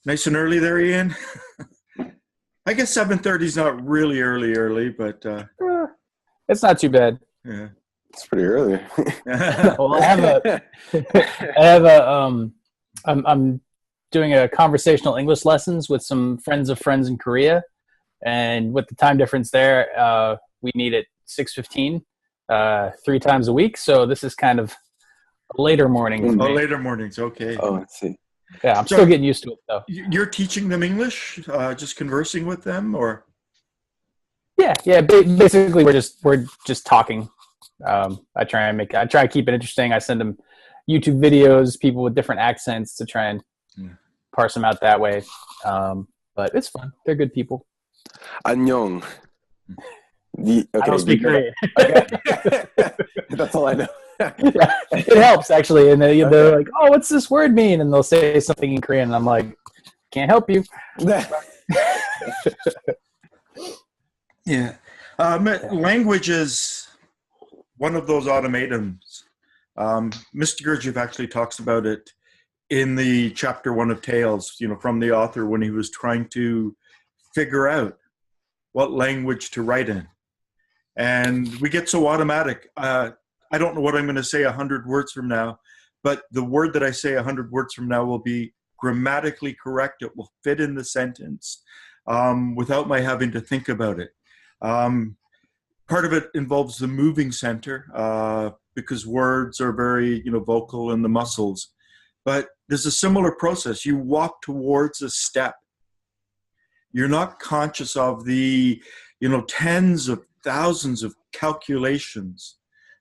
Nice and early there, Ian. I guess 7:30 is not really early, but It's not too bad. yeah. It's pretty early. Well, I'm doing a conversational English lessons with some friends of friends in Korea, and with the time difference there, we meet at 6:15, 3 times a week. So this is kind of a later morning for me. Later mornings, okay. Oh, let's see. Yeah, I'm still getting used to it though. You're teaching them English, just conversing with them, or? Yeah. Basically, we're just talking. I try to keep it interesting. I send them YouTube videos, people with different accents, to try and parse them out that way. But it's fun. They're good people. 안녕. I don't speak Korean. That's all I know. Yeah, it helps actually, and they're like, "Oh, what's this word mean?" And they'll say something in Korean, and I'm like, "Can't help you." Yeah, language is one of those automatons. Mr. Gurdjieff actually talks about it in the chapter 1 of Tales. From the author when he was trying to figure out what language to write in, and we get so automatic. I don't know what I'm going to say 100 words from now, but the word that I say 100 words from now will be grammatically correct. It will fit in the sentence without my having to think about it. Part of it involves the moving center because words are very, vocal in the muscles. But there's a similar process. You walk towards a step. You're not conscious of the, tens of thousands of calculations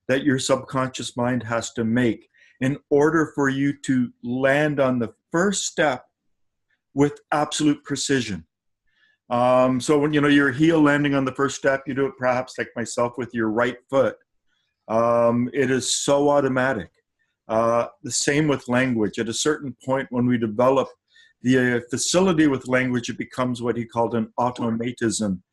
that your subconscious mind has to make in order for you to land on the first step with absolute precision. So when, your heel landing on the first step, you do it perhaps like myself with your right foot. It is so automatic. The same with language. At a certain point when we develop the facility with language, it becomes what he called an automatism,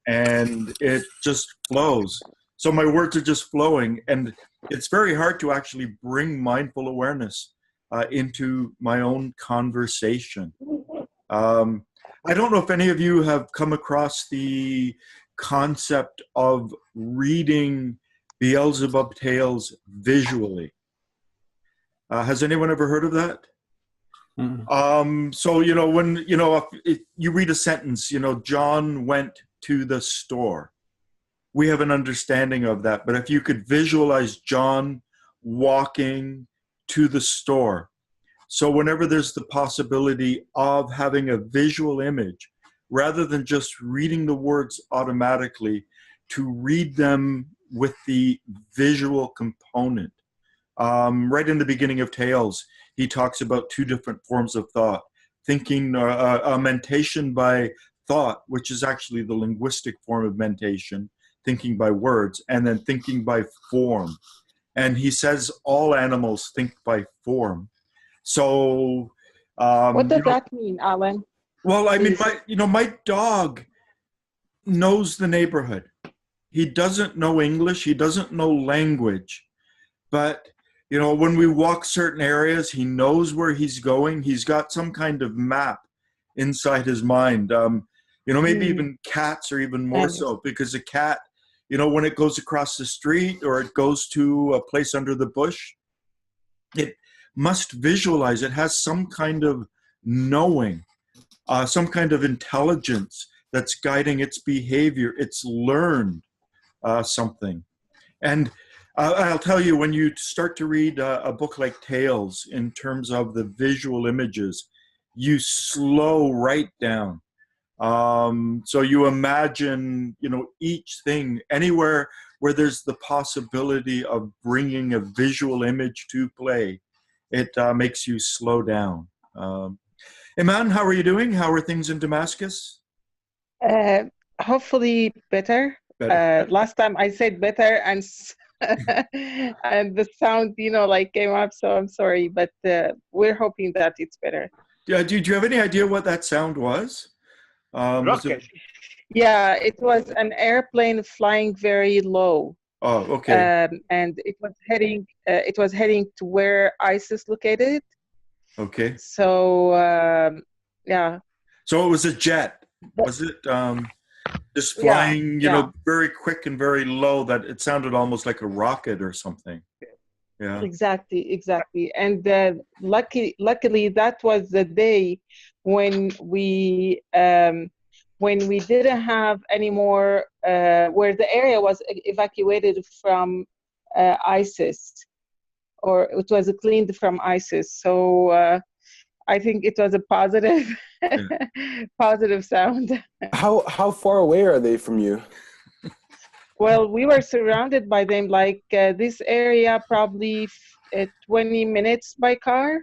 and it just flows. So my words are just flowing, and it's very hard to actually bring mindful awareness into my own conversation. I don't know if any of you have come across the concept of reading Beelzebub tales visually. Has anyone ever heard of that? Mm-hmm. So, when, if you read a sentence, John went to the store. We have an understanding of that. But if you could visualize John walking to the store, so whenever there's the possibility of having a visual image, rather than just reading the words automatically, to read them with the visual component. Right in the beginning of Tales, he talks about 2 different forms of thought. Thinking, mentation by thought, which is actually the linguistic form of mentation, thinking by words, and then thinking by form. And he says all animals think by form. So, what does that mean, Alan? Well, I mean, my dog knows the neighborhood. He doesn't know English. He doesn't know language. But, when we walk certain areas, he knows where he's going. He's got some kind of map inside his mind. Maybe even cats are even more so, because a cat, when it goes across the street or it goes to a place under the bush, it must visualize. It has some kind of knowing, some kind of intelligence that's guiding its behavior. It's learned something. And I'll tell you, when you start to read a book like Tales, in terms of the visual images, you slow right down. So you imagine, each thing, anywhere where there's the possibility of bringing a visual image to play, it makes you slow down. Iman, how are you doing? How are things in Damascus? Hopefully better. Last time I said better, and and the sound, came up. So I'm sorry, but we're hoping that it's better. Do you have any idea what that sound was? Yeah, it was an airplane flying very low. Oh, okay. And it was heading to where ISIS located. Okay. So Yeah. So it was a jet. Was it just Yeah. flying, very quick and very low, that it sounded almost like a rocket or something? Yeah. Exactly. And luckily, that was the day when we didn't have any more, where the area was evacuated from ISIS, or it was cleaned from ISIS. So I think it was a positive, positive sound. How far away are they from you? Well, we were surrounded by them, like this area, probably 20 minutes by car.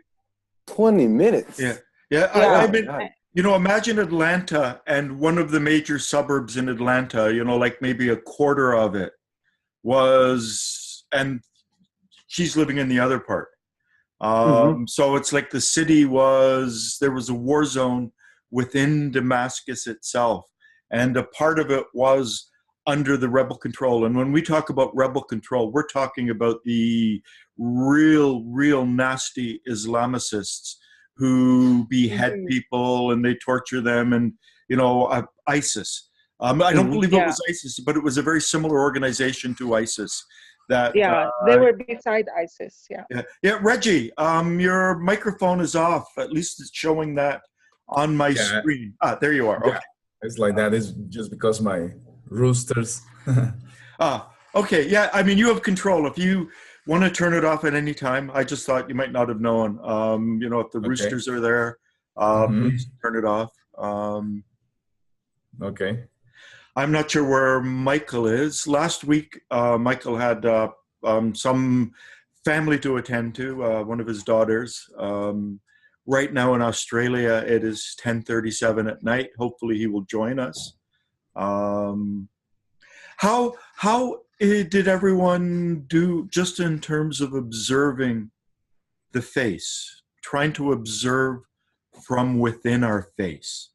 20 minutes? Yeah. Yeah. I mean, imagine Atlanta, and one of the major suburbs in Atlanta, like maybe a quarter of it was, and she's living in the other part. So it's like the city there was a war zone within Damascus itself, and a part of it was under the rebel control. And when we talk about rebel control, we're talking about the real nasty Islamicists who behead people and they torture them, and ISIS. I don't believe it was ISIS, but it was a very similar organization to ISIS. They were beside ISIS. Yeah. Reggie, your microphone is off. At least it's showing that on my screen. There you are. Yeah, okay. It's like that. It's just because my roosters. Okay. Yeah, I mean, you have control. If you want to turn it off at any time, I just thought you might not have known. If the roosters are there, please turn it off. Okay. I'm not sure where Michael is. Last week, Michael had some family to attend to, one of his daughters. Right now in Australia, it is 10:37 at night. Hopefully he will join us. How did everyone do just in terms of observing the face, trying to observe from within our face?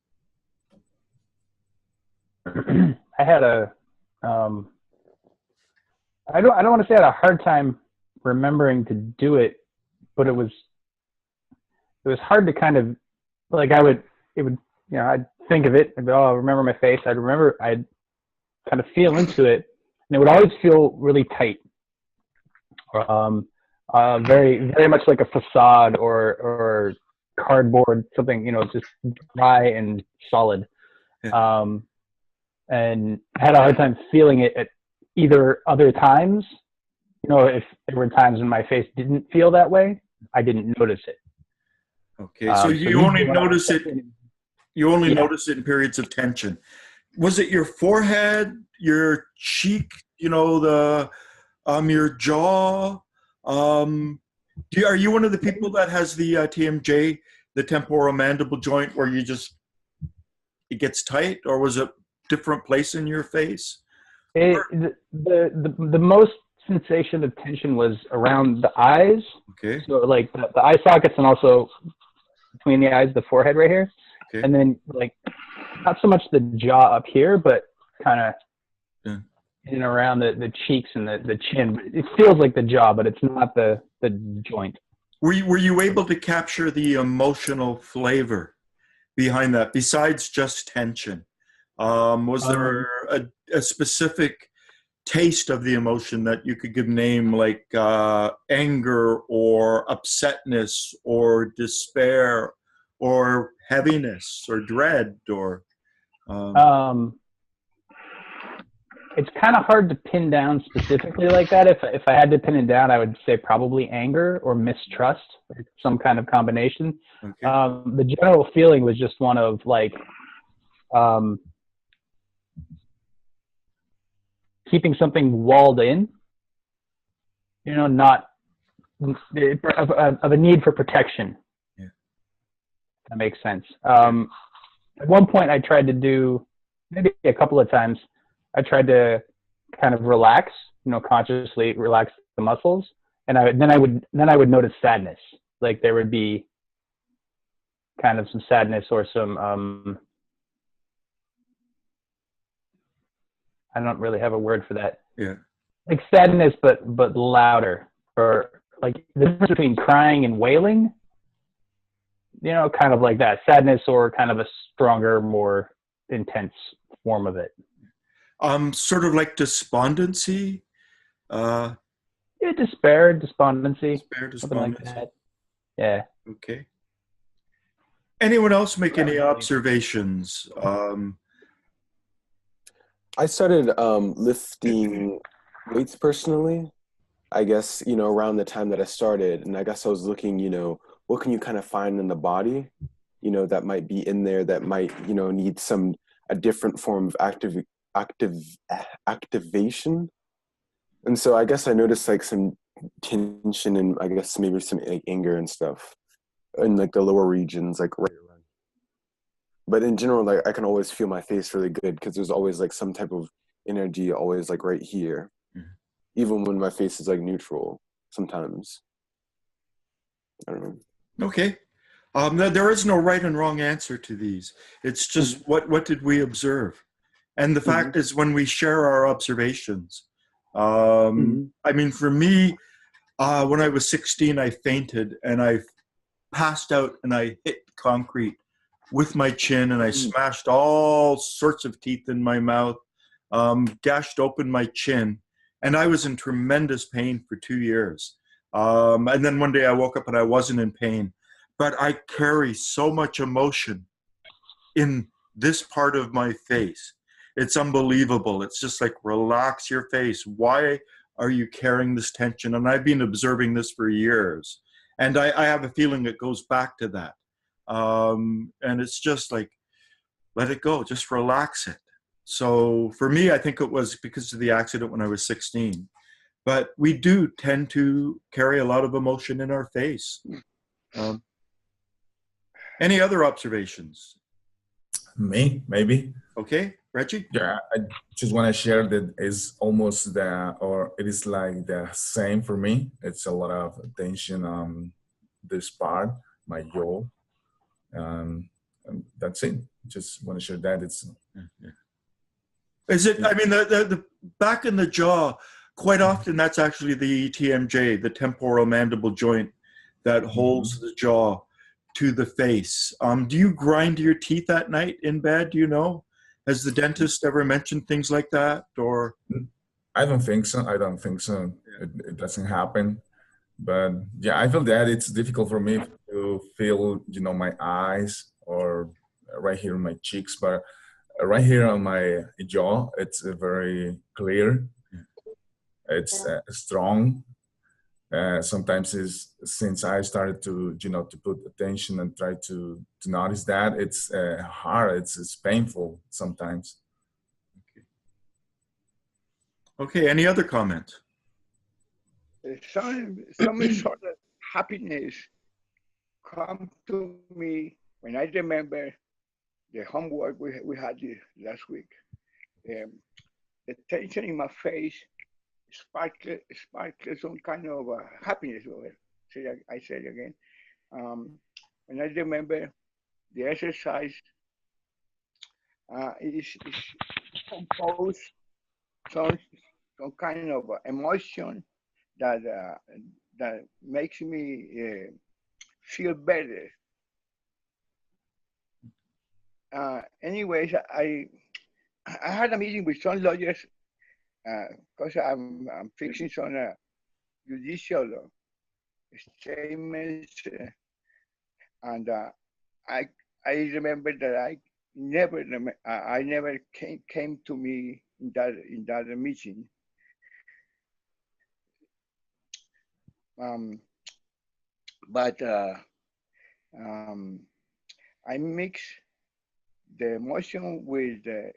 I had I don't want to say I had a hard time remembering to do it, but it was hard to kind of, like, I'd think of it and go, I remember my face. I'd kind of feel into it, and it would always feel really tight. Very, very much like a facade or cardboard, something, just dry and solid. Yeah. And I had a hard time feeling it at either other times. If there were times when my face didn't feel that way, I didn't notice it. Okay, so you only notice it. You only notice it in periods of tension. Was it your forehead, your cheek, your jaw? Are you one of the people that has the TMJ, the temporomandible joint, where it gets tight, or was it different place in your face? The most sensation of tension was around the eyes. Okay. So like the eye sockets, and also between the eyes, the forehead right here. Okay. And then like not so much the jaw up here, but kind of in and around the cheeks and the chin. It feels like the jaw, but it's not the joint. Were you able to capture the emotional flavor behind that besides just tension? Was there a specific taste of the emotion that you could give name, like anger or upsetness or despair or heaviness or dread or? It's kind of hard to pin down specifically like that. If I had to pin it down, I would say probably anger or mistrust, or some kind of combination. Okay. The general feeling was just one of like, keeping something walled in, not of a need for protection. Yeah. That makes sense. At one point I tried to do, maybe a couple of times, I tried to kind of relax, consciously relax the muscles. And then I would notice sadness. Like there would be kind of some sadness or some, I don't really have a word for that. Yeah. Like sadness, but louder, or like the difference between crying and wailing. kind of like that sadness or kind of a stronger, more intense form of it. Sort of like despondency. Yeah, despair, despondency, Despair, something like despondency. that. Yeah. Okay. Anyone else make Yeah, any really. observations? I started lifting weights personally, I guess, around the time that I started. And I guess I was looking, what can you kind of find in the body, that might be in there that might, need a different form of activation. And so I guess I noticed like some tension and I guess maybe some like anger and stuff in like the lower regions, like right around. But in general, like I can always feel my face really good because there's always like some type of energy always like right here, even when my face is like neutral sometimes. I don't know. Okay. There is no right and wrong answer to these. It's just what did we observe? And the fact is, when we share our observations, I mean, for me, when I was 16, I fainted and I passed out and I hit concrete with my chin and I smashed all sorts of teeth in my mouth, gashed open my chin, and I was in tremendous pain for 2 years. And then one day I woke up and I wasn't in pain, but I carry so much emotion in this part of my face. It's unbelievable. It's just like, relax your face. Why are you carrying this tension? And I've been observing this for years. And I have a feeling it goes back to that. And it's just like, let it go. Just relax it. So for me, I think it was because of the accident when I was 16. But we do tend to carry a lot of emotion in our face. Any other observations? Me, maybe. Okay, Reggie? Yeah, I just want to share that it's almost it is like the same for me. It's a lot of tension on this part, my jaw. And that's it. Just want to share that. Is it, I mean, the back in the jaw, quite often that's actually the TMJ, the temporal mandible joint that holds the jaw to the face. Do you grind your teeth at night in bed? Do you know? Has the dentist ever mentioned things like that? Or I don't think so. It doesn't happen. But yeah, I feel that it's difficult for me to feel, my eyes or right here in my cheeks, but right here on my jaw, it's very clear. It's strong. Sometimes since I started to, to put attention and try to notice that, it's hard. It's painful sometimes. Okay, any other comments? Some sort of happiness come to me when I remember the homework we had last week. The tension in my face sparked some kind of happiness. I said again. And I remember the exercise is composed some kind of emotion that makes me feel better. Anyways, I had a meeting with some lawyers because I'm fixing some judicial statements, and I remember that I never came to me in that meeting. But I mix the emotion with the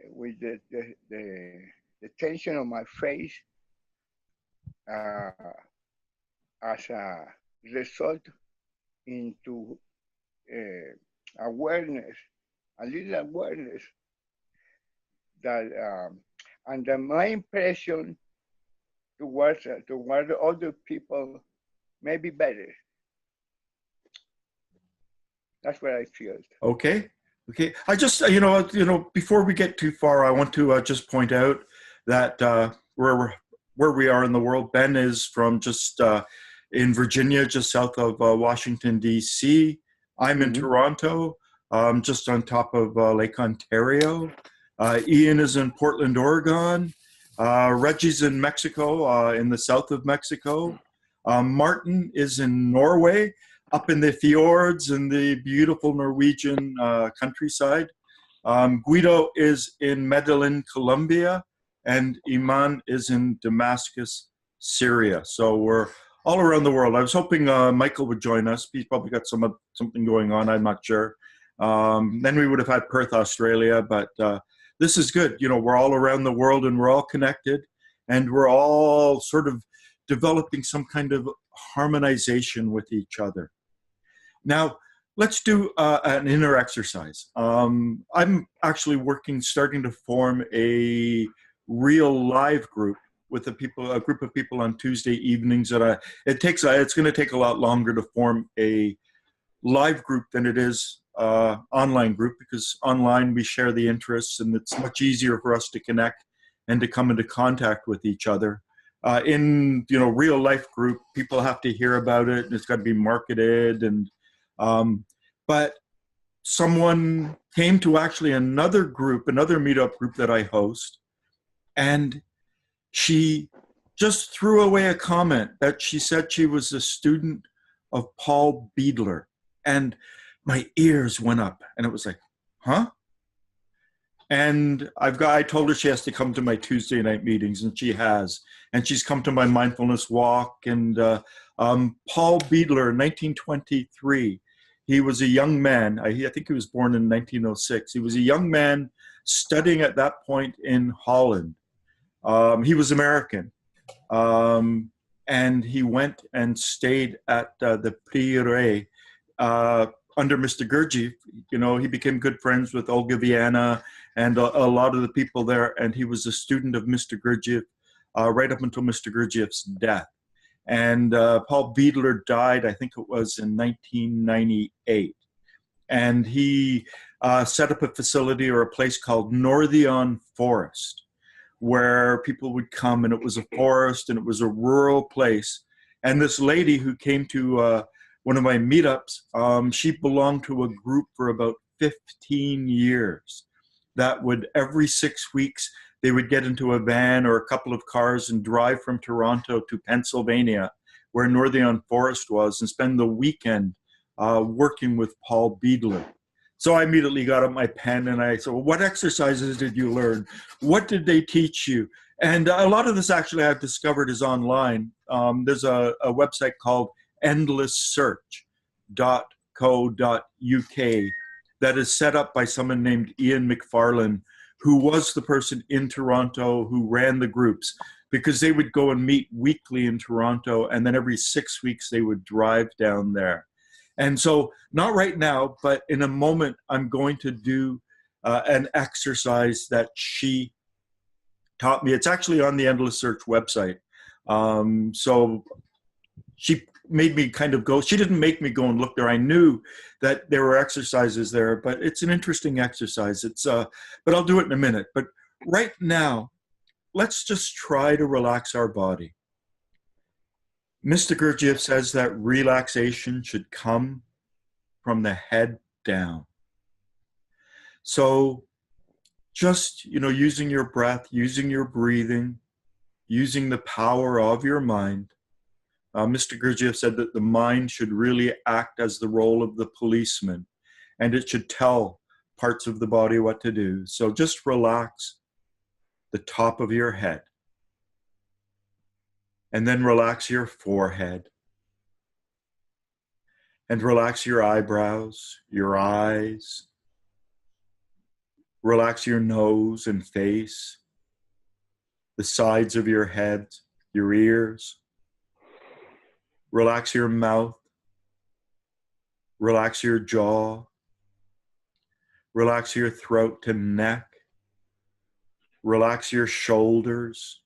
tension on my face as a result into awareness, a little awareness that and my impression towards other people may be better. That's what I feel. Okay. I just, before we get too far, I want to just point out that where we are in the world, Ben is from just in Virginia, just south of Washington, D.C. I'm in Mhm. Toronto, just on top of Lake Ontario. Ian is in Portland, Oregon. Reggie's in Mexico, in the south of Mexico. Martin is in Norway, up in the fjords and the beautiful Norwegian countryside. Guido is in Medellin, Colombia, and Iman is in Damascus, Syria. So we're all around the world. I was hoping Michael would join us. He's probably got something going on. I'm not sure. Then we would have had Perth, Australia, but this is good. You know, we're all around the world and we're all connected, and we're all sort of developing some kind of harmonization with each other. Now, let's do an inner exercise. I'm actually starting to form a real live group with a group of people on Tuesday evenings. That it's going to take a lot longer to form a live group than it is online group, because online we share the interests and it's much easier for us to connect and to come into contact with each other. In real life group, people have to hear about it and it's got to be marketed, and but someone came to actually another meetup group that I host, and she just threw away a comment that she said she was a student of Paul Beadler. And my ears went up and it was like, huh? And I told her she has to come to my Tuesday night meetings, and she has. And she's come to my mindfulness walk. And Paul Beadler, 1923, he was a young man. I think he was born in 1906. He was a young man studying at that point in Holland. He was American. And he went and stayed at the Prieuré under Mr. Gurdjieff. You know, he became good friends with Olga Viana and a lot of the people there. And he was a student of Mr. Gurdjieff right up until Mr. Gurdjieff's death. And Paul Beadler died, I think it was in 1998. And he set up a facility or a place called Northion Forest, where people would come, and it was a forest and it was a rural place. And this lady who came to one of my meetups, she belonged to a group for about 15 years that would, every 6 weeks, they would get into a van or a couple of cars and drive from Toronto to Pennsylvania, where Northion Forest was, and spend the weekend working with Paul Beadler. So I immediately got up my pen and I said, well, what exercises did you learn? What did they teach you? And a lot of this actually I've discovered is online. There's a website called endlesssearch.co.uk that is set up by someone named Ian McFarlane, who was the person in Toronto who ran the groups, because they would go and meet weekly in Toronto, and then every 6 weeks they would drive down there. And so, not right now, but in a moment, I'm going to do an exercise that she taught me. It's actually on the Endless Search website. So she made me kind of go. She didn't make me go and look there. I knew that there were exercises there, but it's an interesting exercise. But I'll do it in a minute. But right now, let's just try to relax our body. Mr. Gurdjieff says that relaxation should come from the head down. So just, using your breath, using your breathing, using the power of your mind. Mr. Gurdjieff said that the mind should really act as the role of the policeman, and it should tell parts of the body what to do. So just relax the top of your head. And then relax your forehead. And relax your eyebrows, your eyes. Relax your nose and face, the sides of your head, your ears. Relax your mouth. Relax your jaw. Relax your throat to neck. Relax your shoulders.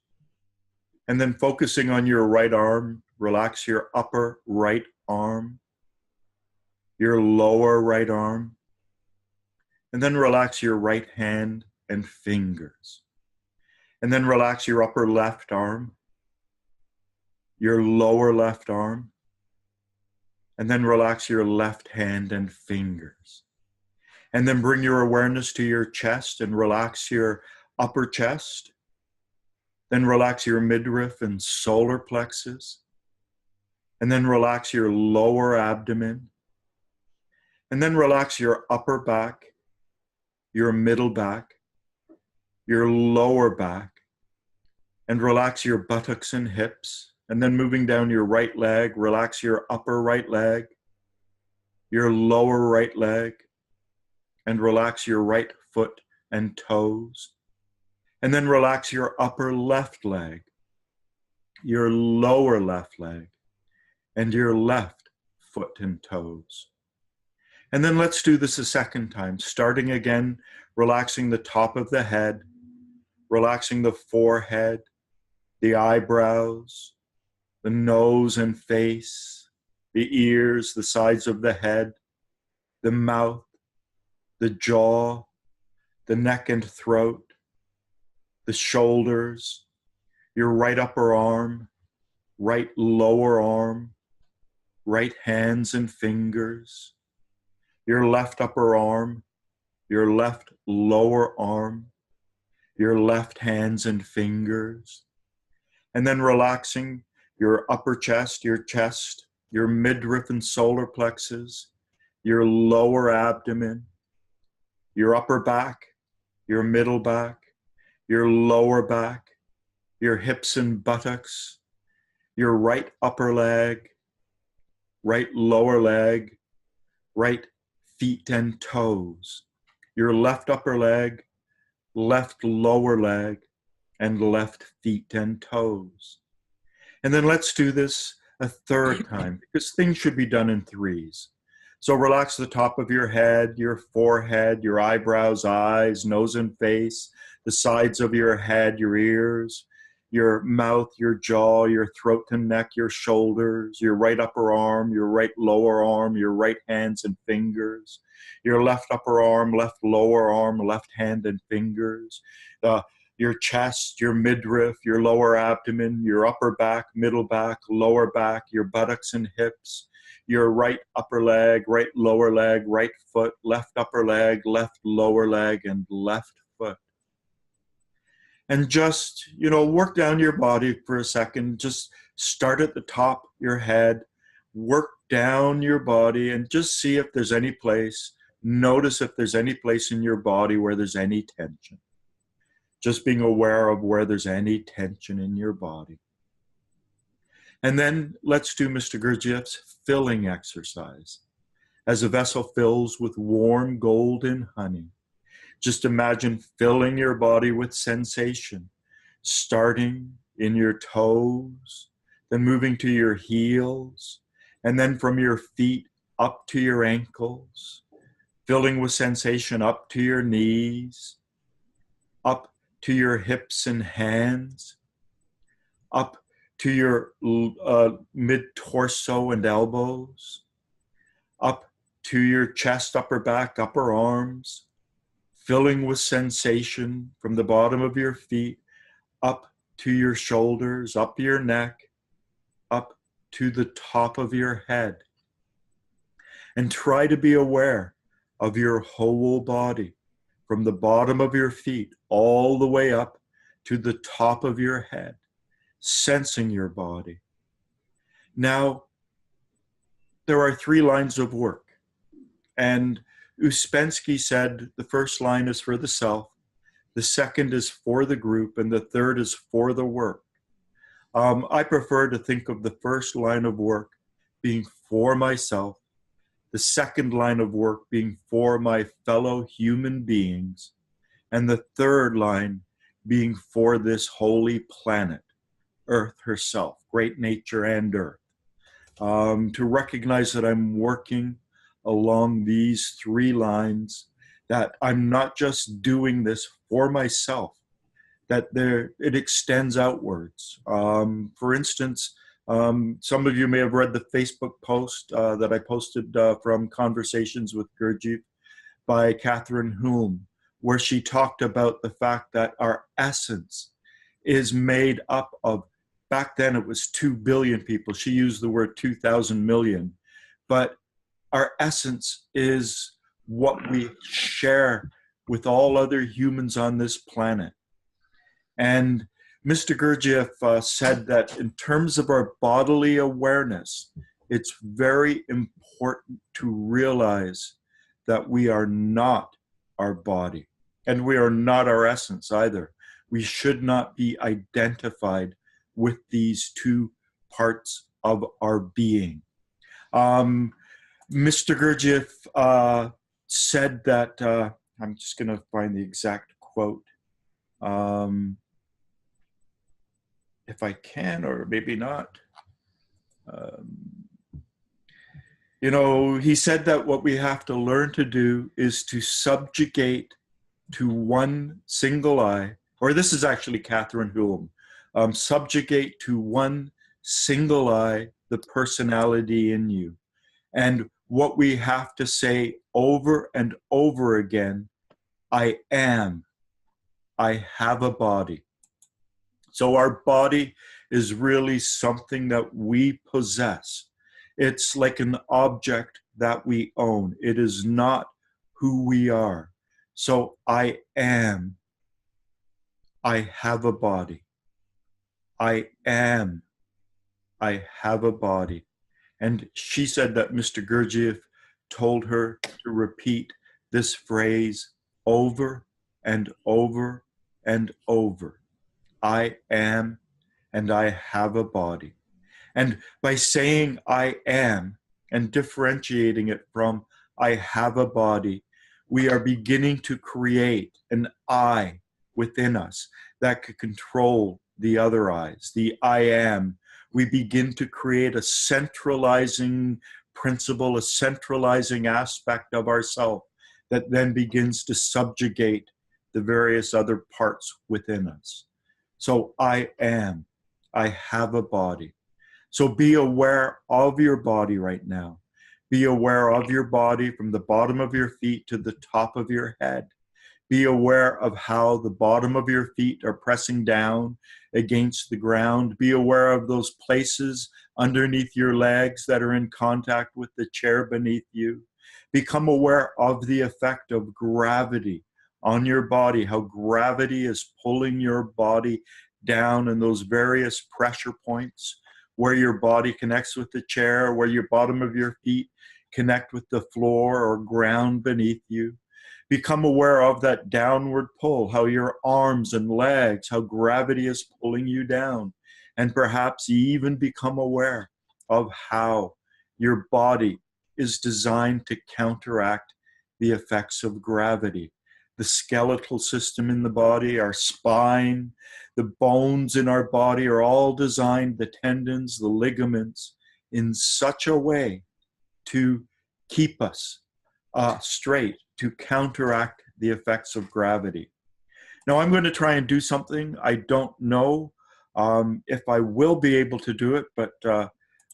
And then focusing on your right arm, relax your upper right arm, your lower right arm, and then relax your right hand and fingers. And then relax your upper left arm, your lower left arm, And then relax your left hand and fingers. And then bring your awareness to your chest and relax your upper chest. Then relax your midriff and solar plexus. And then relax your lower abdomen. And then relax your upper back, your middle back, your lower back, and relax your buttocks and hips. And then moving down your right leg, relax your upper right leg, your lower right leg, and relax your right foot and toes. And then relax your upper left leg, your lower left leg, and your left foot and toes. And then let's do this a second time, starting again, relaxing the top of the head, relaxing the forehead, the eyebrows, the nose and face, the ears, the sides of the head, the mouth, the jaw, the neck and throat, the shoulders, your right upper arm, right lower arm, right hands and fingers, your left upper arm, your left lower arm, your left hands and fingers, and then relaxing your upper chest, your midriff and solar plexus, your lower abdomen, your upper back, your middle back, your lower back, your hips and buttocks, your right upper leg, right lower leg, right feet and toes, your left upper leg, left lower leg, and left feet and toes. And then let's do this a third time, because things should be done in threes. So relax the top of your head, your forehead, your eyebrows, eyes, nose and face, the sides of your head, your ears, your mouth, your jaw, your throat and neck, your shoulders, your right upper arm, your right lower arm, your right hands and fingers, your left upper arm, left lower arm, left hand and fingers, your chest, your midriff, your lower abdomen, your upper back, middle back, lower back, your buttocks and hips, your right upper leg, right lower leg, right foot, left upper leg, left lower leg, and left foot. And just, work down your body for a second. Just start at the top of your head, work down your body, and just see if there's any place. Notice if there's any place in your body where there's any tension. Just being aware of where there's any tension in your body. And then let's do Mr. Gurdjieff's filling exercise. As a vessel fills with warm golden honey, just imagine filling your body with sensation, starting in your toes, then moving to your heels, and then from your feet up to your ankles, filling with sensation up to your knees, up to your hips and hands, up to your mid-torso and elbows, up to your chest, upper back, upper arms, filling with sensation from the bottom of your feet, up to your shoulders, up your neck, up to the top of your head. And try to be aware of your whole body, from the bottom of your feet all the way up to the top of your head, sensing your body. Now, there are 3 lines of work. And Uspensky said the first line is for the self, the second is for the group, and the third is for the work. I prefer to think of the first line of work being for myself, the second line of work being for my fellow human beings, and the third line being for this holy planet, Earth herself, great nature and Earth. To recognize that I'm working along these 3 lines, that I'm not just doing this for myself, that it extends outwards. For instance, some of you may have read the Facebook post that I posted from Conversations with Gurdjieff by Catherine Hulme, where she talked about the fact that our essence is made up of, back then it was 2 billion people. She used the word 2,000 million. but our essence is what we share with all other humans on this planet. And Mr. Gurdjieff said that in terms of our bodily awareness, it's very important to realize that we are not our body, and we are not our essence either. We should not be identified with these two parts of our being. Mr. Gurdjieff said that, I'm just going to find the exact quote, if I can, or maybe not. You know, he said that what we have to learn to do is to subjugate to one single eye, or this is actually Catherine Hulme, subjugate to one single eye the personality in you. And what we have to say over and over again, I am, I have a body. So our body is really something that we possess. It's like an object that we own. It is not who we are. So I am, I have a body. I am, I have a body. And she said that Mr. Gurdjieff told her to repeat this phrase over and over and over. I am, and I have a body. And by saying I am and differentiating it from I have a body, we are beginning to create an I within us that could control the other eyes, the I am. We begin to create a centralizing principle, a centralizing aspect of ourself that then begins to subjugate the various other parts within us. So I am, I have a body. So be aware of your body right now. Be aware of your body from the bottom of your feet to the top of your head. Be aware of how the bottom of your feet are pressing down against the ground. Be aware of those places underneath your legs that are in contact with the chair beneath you. Become aware of the effect of gravity on your body, how gravity is pulling your body down in those various pressure points where your body connects with the chair, where your bottom of your feet connect with the floor or ground beneath you. Become aware of that downward pull, how your arms and legs, how gravity is pulling you down. And perhaps you even become aware of how your body is designed to counteract the effects of gravity. The skeletal system in the body, our spine, the bones in our body are all designed, the tendons, the ligaments, in such a way to keep us straight, to counteract the effects of gravity. Now I'm going to try and do something. I don't know if I will be able to do it, but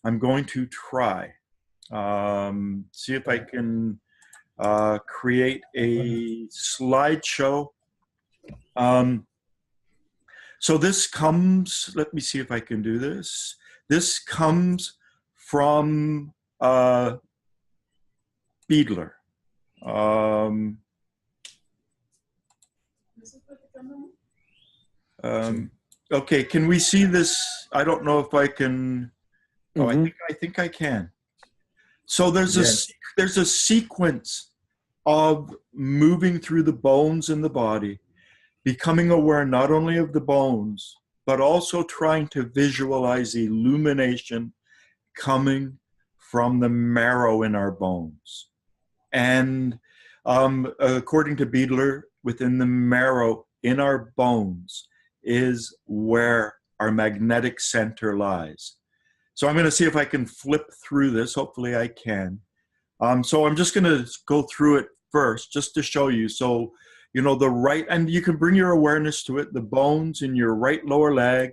I'm going to try. See if I can create a slideshow. So this comes, let me see if I can do this. This comes from Beadler. Okay, can we see this? I don't know if I can. Oh, I think I can. So there's a sequence of moving through the bones in the body, becoming aware not only of the bones, but also trying to visualize illumination coming from the marrow in our bones. And according to Beadler, within the marrow in our bones is where our magnetic center lies. So I'm going to see if I can flip through this. Hopefully I can. So I'm just going to go through it first, just to show you. So, you know, the right, and you can bring your awareness to it, the bones in your right lower leg,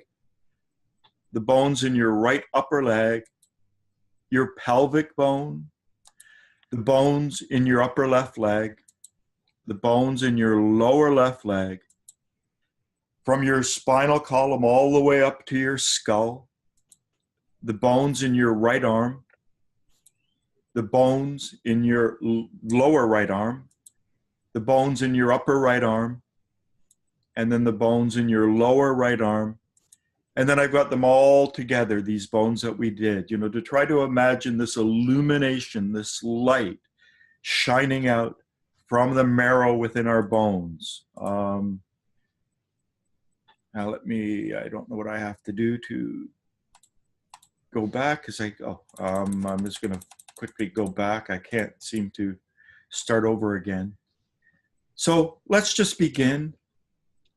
the bones in your right upper leg, your pelvic bone, the bones in your upper left leg, the bones in your lower left leg, from your spinal column all the way up to your skull, the bones in your right arm, the bones in your lower right arm, the bones in your upper right arm, and then the bones in your lower right arm. And then I've got them all together, these bones that we did, you know, to try to imagine this illumination, this light shining out from the marrow within our bones. Now I don't know what I have to do to go back, because I'm just going to quickly go back. I can't seem to start over again. So let's just begin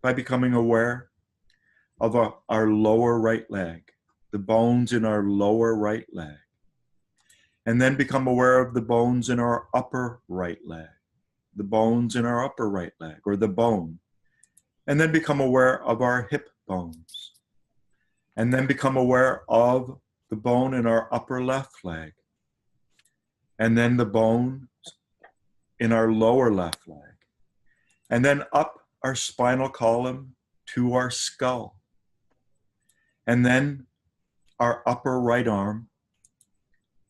by becoming aware of our lower right leg, the bones in our lower right leg, and then become aware of the bones in our upper right leg, the bones in our upper right leg, or the bone, and then become aware of our hip bones, and then become aware of the bone in our upper left leg, and then the bone in our lower left leg, and then up our spinal column to our skull, and then our upper right arm,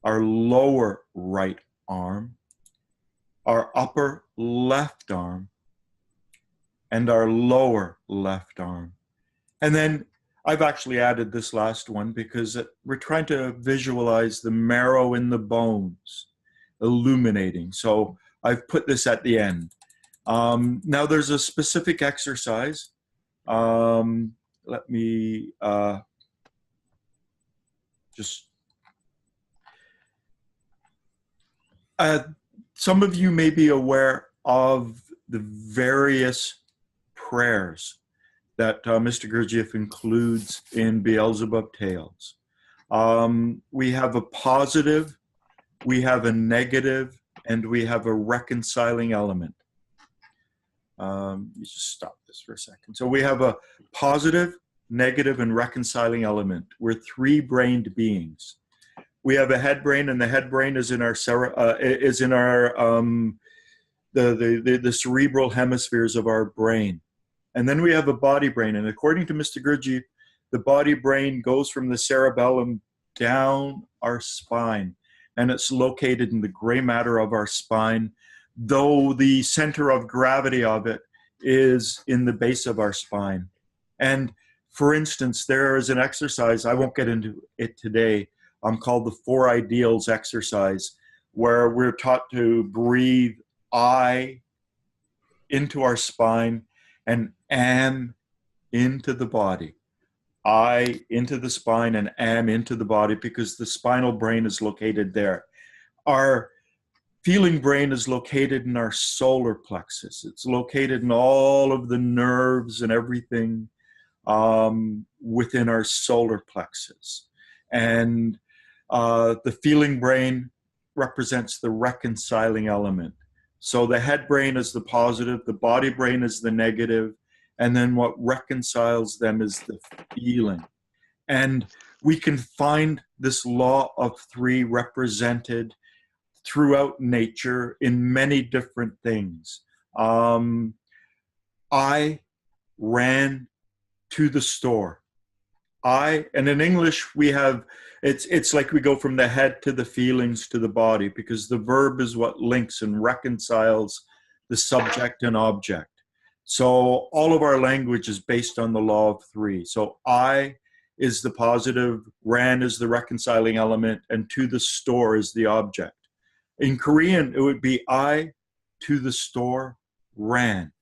our lower right arm, our upper left arm, and our lower left arm. And then I've actually added this last one because we're trying to visualize the marrow in the bones illuminating. So I've put this at the end. Now there's a specific exercise. Let me some of you may be aware of the various prayers that Mr. Gurdjieff includes in Beelzebub Tales. We have a positive, we have a negative, and we have a reconciling element. You just stop this for a second. So we have a positive, negative, and reconciling element. We're three-brained beings. We have a head brain, and the head brain is in our the cerebral hemispheres of our brain. And then we have a body brain, and according to Mr. Gurdjieff, the body brain goes from the cerebellum down our spine, and it's located in the gray matter of our spine, though the center of gravity of it is in the base of our spine. And for instance, there is an exercise, I won't get into it today, called the 4 Ideals exercise, where we're taught to breathe I into our spine and am into the body. I into the spine and am into the body, because the spinal brain is located there. Our feeling brain is located in our solar plexus. It's located in all of the nerves and everything within our solar plexus. And the feeling brain represents the reconciling element. So the head brain is the positive, the body brain is the negative, and then what reconciles them is the feeling. And we can find this law of 3 represented throughout nature in many different things. I ran to the store. And in English we have, it's like we go from the head to the feelings to the body, because the verb is what links and reconciles the subject and object. So all of our language is based on the law of 3. So I is the positive, ran is the reconciling element, and to the store is the object. In Korean, it would be I to the store ran.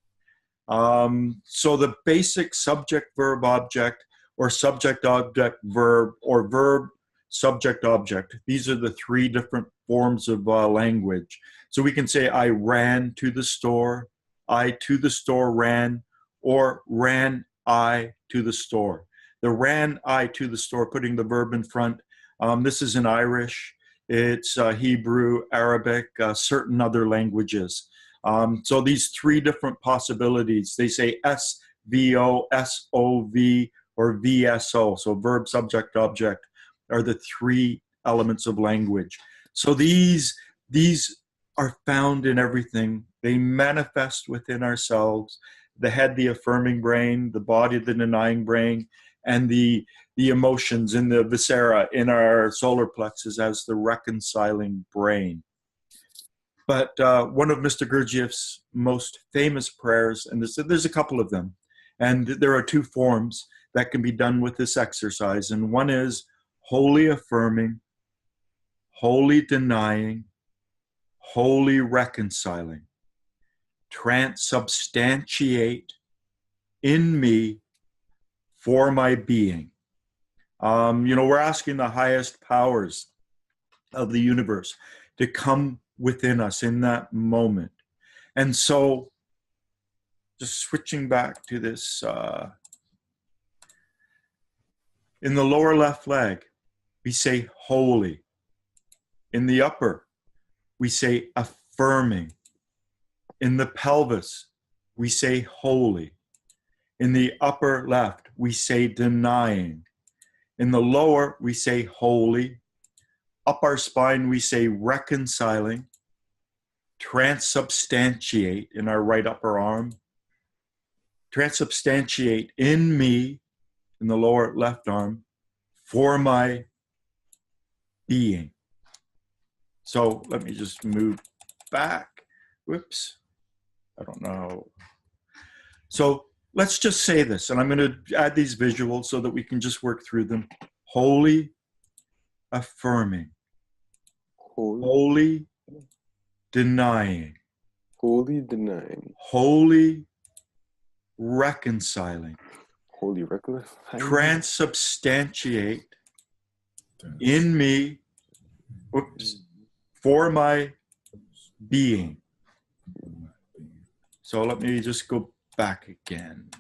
So the basic subject, verb, object, or subject, object, verb, or verb, subject, object. These are the 3 different forms of language. So we can say I ran to the store, I to the store ran, or ran I to the store. The ran I to the store, putting the verb in front. This is in Irish, it's Hebrew, Arabic, certain other languages. So these 3 different possibilities, they say SVO, SOV, or VSO. So verb, subject, object are the 3 elements of language. So these are found in everything. They manifest within ourselves. The head, the affirming brain, the body, the denying brain, and the the emotions in the viscera, in our solar plexus as the reconciling brain. But one of Mr. Gurdjieff's most famous prayers, and there's a couple of them, and there are two forms that can be done with this exercise. And one is wholly affirming, wholly denying, wholly reconciling. Transubstantiate in me for my being. We're asking the highest powers of the universe to come within us in that moment. And so, just switching back to this, in the lower left leg, we say holy. In the upper, we say affirming. In the pelvis, we say holy. In the upper left, we say denying. In the lower, we say holy. Up our spine, we say reconciling. Transubstantiate in our right upper arm. Transubstantiate in me, in the lower left arm, for my being. So let me just move back. Whoops. I don't know. So let's just say this, and I'm going to add these visuals so that we can just work through them. Holy affirming. Holy denying. Holy denying. Holy reconciling. Holy reconciling. Transubstantiate in me, for my being. So let me just go back again.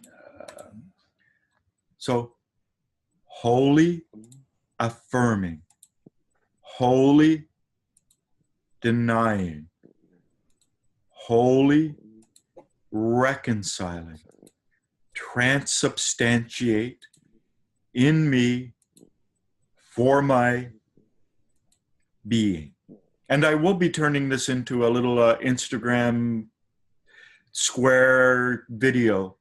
So wholly affirming, wholly denying, wholly reconciling, transubstantiate in me for my being. And I will be turning this into a little Instagram square video,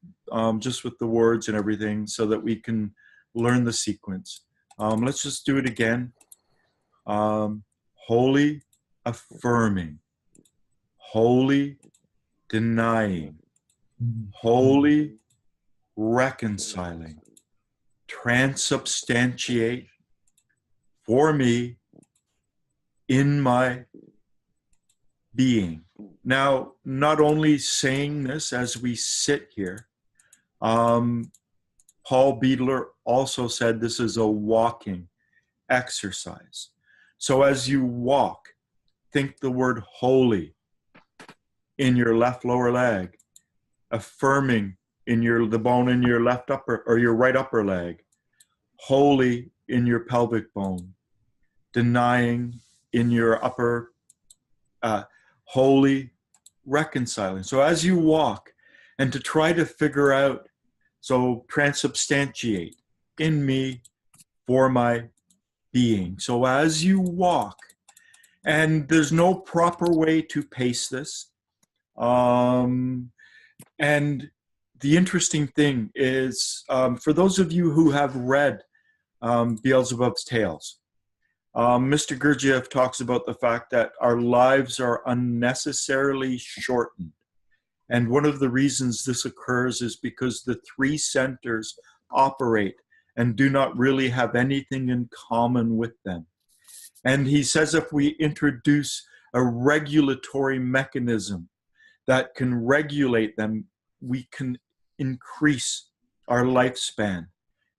just with the words and everything, so that we can learn the sequence. Let's just do it again. Wholly affirming, wholly denying, wholly reconciling, transubstantiate for me in my being. Now, not only saying this as we sit here, Paul Beadler also said this is a walking exercise. So as you walk, think the word holy in your left lower leg, affirming in the bone in your left upper or your right upper leg, holy in your pelvic bone, denying in your upper, holy reconciling. So as you walk, and to try to figure out, so transubstantiate in me for my being. So as you walk, and there's no proper way to pace this. And the interesting thing is, for those of you who have read Beelzebub's Tales, Mr. Gurdjieff talks about the fact that our lives are unnecessarily shortened. And one of the reasons this occurs is because the three centers operate and do not really have anything in common with them. And he says if we introduce a regulatory mechanism that can regulate them, we can increase our lifespan.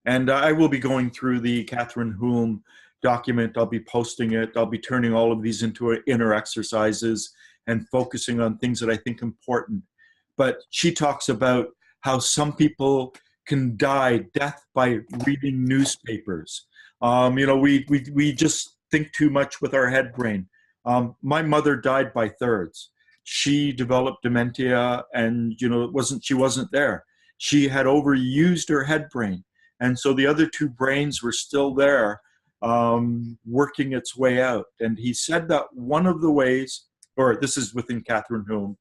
And I will be going through the Catherine Hulme document. I'll be posting it. I'll be turning all of these into inner exercises and focusing on things that I think important. But she talks about how some people can die death by reading newspapers. We just think too much with our head brain. My mother died by thirds. She developed dementia, and she wasn't there. She had overused her head brain, and so the other two brains were still there, working its way out. And he said that one of the ways, or this is within Catherine Hulme,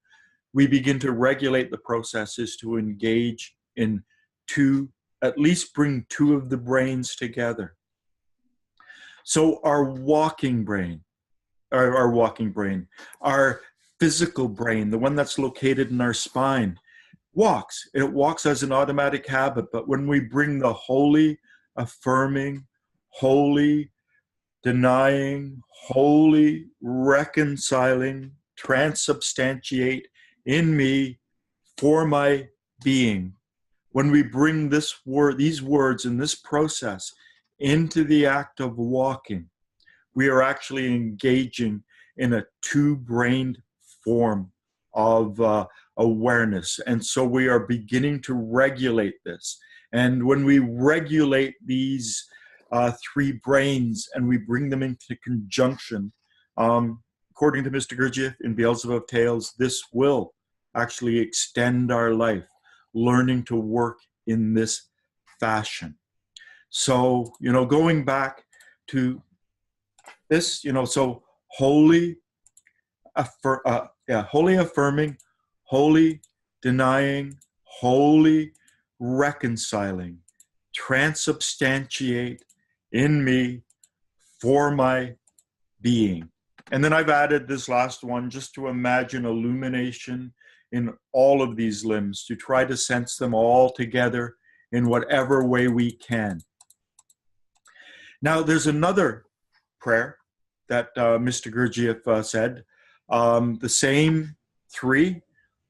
we begin to regulate the process is to engage in two at least bring two of the brains together. So our walking brain, our physical brain, the one that's located in our spine, walks. It walks as an automatic habit. But when we bring the holy, affirming, holy, denying, holy, reconciling, transubstantiate in me for my being, when we bring these words and this process into the act of walking, we are actually engaging in a two-brained form of awareness. And so we are beginning to regulate this. And when we regulate these three brains and we bring them into conjunction, according to Mr. Gurdjieff in Beelzebub Tales, this will actually extend our life, learning to work in this fashion. So, going back to this, so holy, holy affirming, holy denying, holy reconciling, transubstantiate in me for my being. And then I've added this last one just to imagine illumination in all of these limbs, to try to sense them all together in whatever way we can. Now, there's another prayer that Mr. Gurdjieff said, the same three.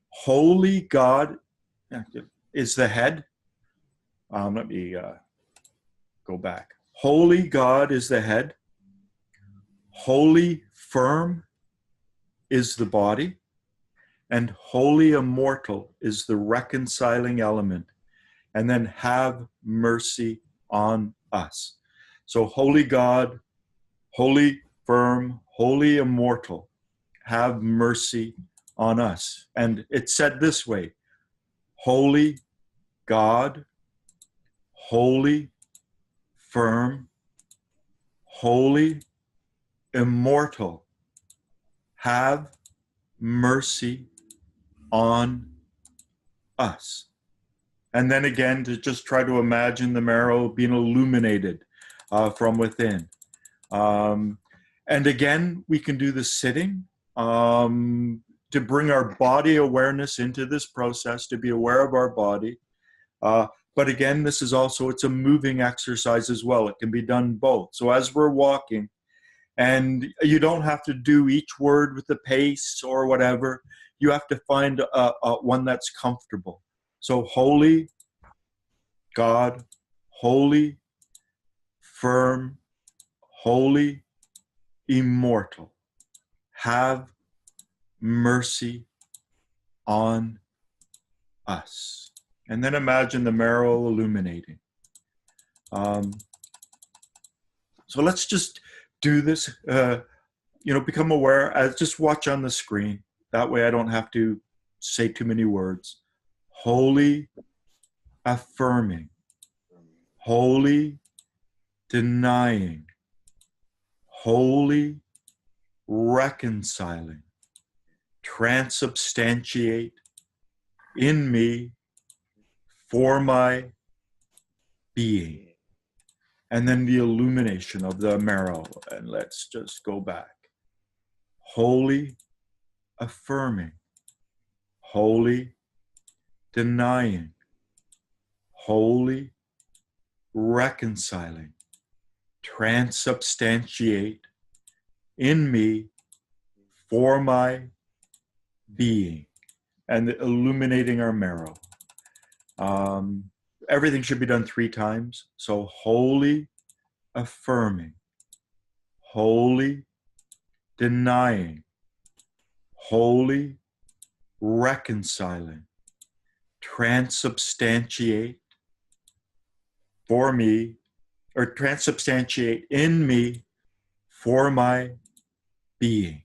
Holy God is the head. Let me go back. Holy God is the head. Holy firm is the body. And holy immortal is the reconciling element. And then have mercy on us. So holy God, holy firm, holy immortal, have mercy on us. And it's said this way: holy God, holy firm, holy immortal, have mercy on us. And then again, to just try to imagine the marrow being illuminated from within. And again, we can do the sitting to bring our body awareness into this process, to be aware of our body. But again, this is also, it's a moving exercise as well. It can be done both. So as we're walking, and you don't have to do each word with the pace or whatever. You have to find one that's comfortable. So holy God, holy, firm, holy, immortal, have mercy on us. And then imagine the marrow illuminating. So let's just do this, become aware, just watch on the screen. That way I don't have to say too many words. Holy, affirming, holy, denying, holy, reconciling, transubstantiate in me for my being. And then the illumination of the marrow. And let's just go back. Holy, affirming, holy, denying, holy, reconciling, transubstantiate in me for my being, and illuminating our marrow. Everything should be done 3 times. So holy, affirming, holy, denying, holy, reconciling, transubstantiate for me, or transubstantiate in me for my being,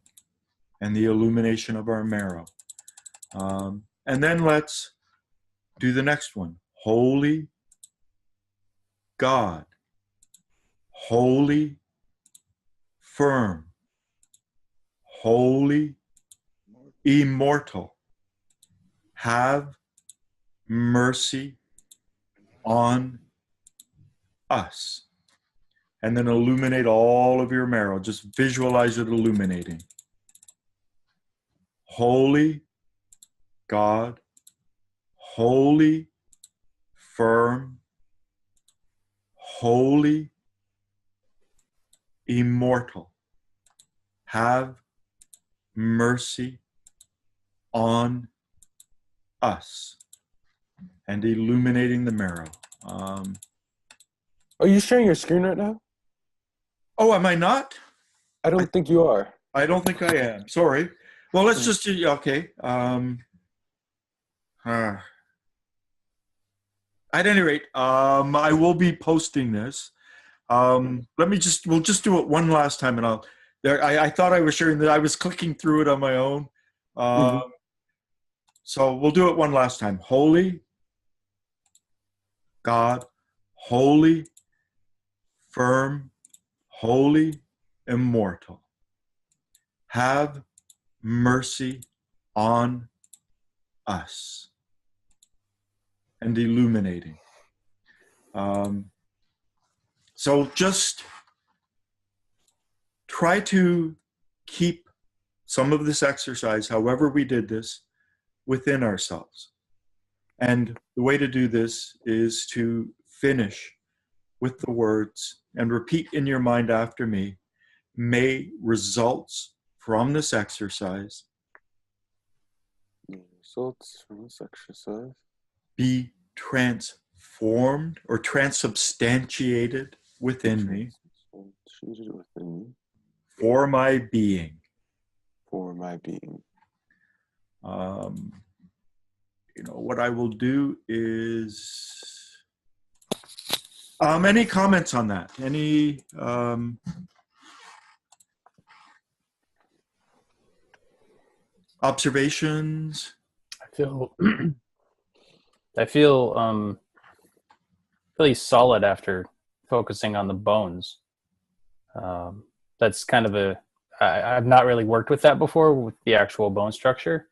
and the illumination of our marrow. And then let's do the next one. Holy God, holy, firm, holy, immortal, have mercy on us. And then illuminate all of your marrow. Just visualize it illuminating. Holy God, holy, firm, holy, immortal, have mercy on us. And illuminating the marrow. Are you sharing your screen right now? Oh, am I not? I don't think you are. I don't think I am. Sorry. Well, let's just do, okay. At any rate, I will be posting this. We'll just do it one last time, and I thought I was sharing that. I was clicking through it on my own. So we'll do it one last time. Holy God, holy, firm, holy, immortal, have mercy on us. And illuminating. So just try to keep some of this exercise, however we did this, within ourselves. And the way to do this is to finish with the words and repeat in your mind after me, may results from this exercise be transformed or transubstantiated within me for my being. For my being. What I will do is any comments on that? Any observations? I feel really solid after focusing on the bones. That's kind of I've not really worked with that before, with the actual bone structure.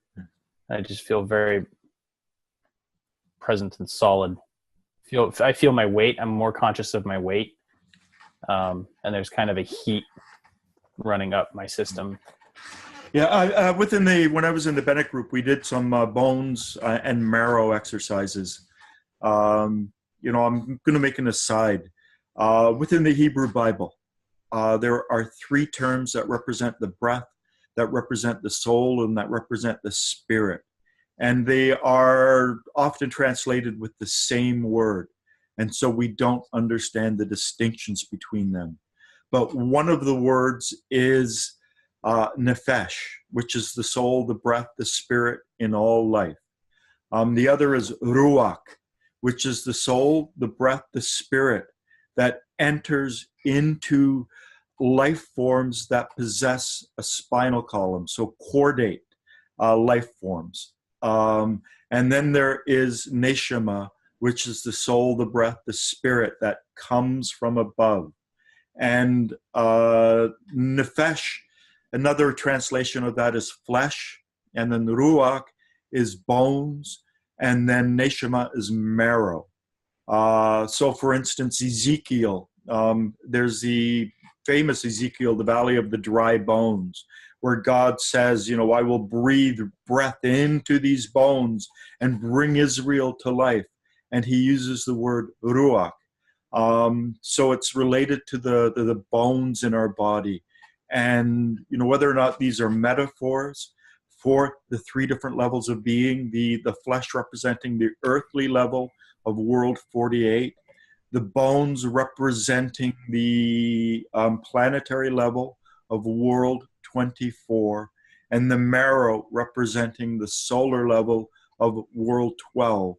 I just feel very present and solid. I feel my weight. I'm more conscious of my weight. And there's kind of a heat running up my system. Yeah, when I was in the Bennett group, we did some bones and marrow exercises. I'm going to make an aside. Within the Hebrew Bible, there are 3 terms that represent the breath, that represent the soul, and that represent the spirit. And they are often translated with the same word. And so we don't understand the distinctions between them. But one of the words is nefesh, which is the soul, the breath, the spirit in all life. The other is ruach, which is the soul, the breath, the spirit that enters into life forms that possess a spinal column, so chordate life forms. And then there is neshama, which is the soul, the breath, the spirit that comes from above. And nefesh, another translation of that is flesh, and then ruach is bones, and then neshama is marrow. So for instance, Ezekiel, there's the famous Ezekiel, the Valley of the Dry Bones, where God says, I will breathe breath into these bones and bring Israel to life. And he uses the word ruach. So it's related to the bones in our body. And, whether or not these are metaphors for the 3 different levels of being, the flesh representing the earthly level of world 48, the bones representing the planetary level of world 24, and the marrow representing the solar level of world 12.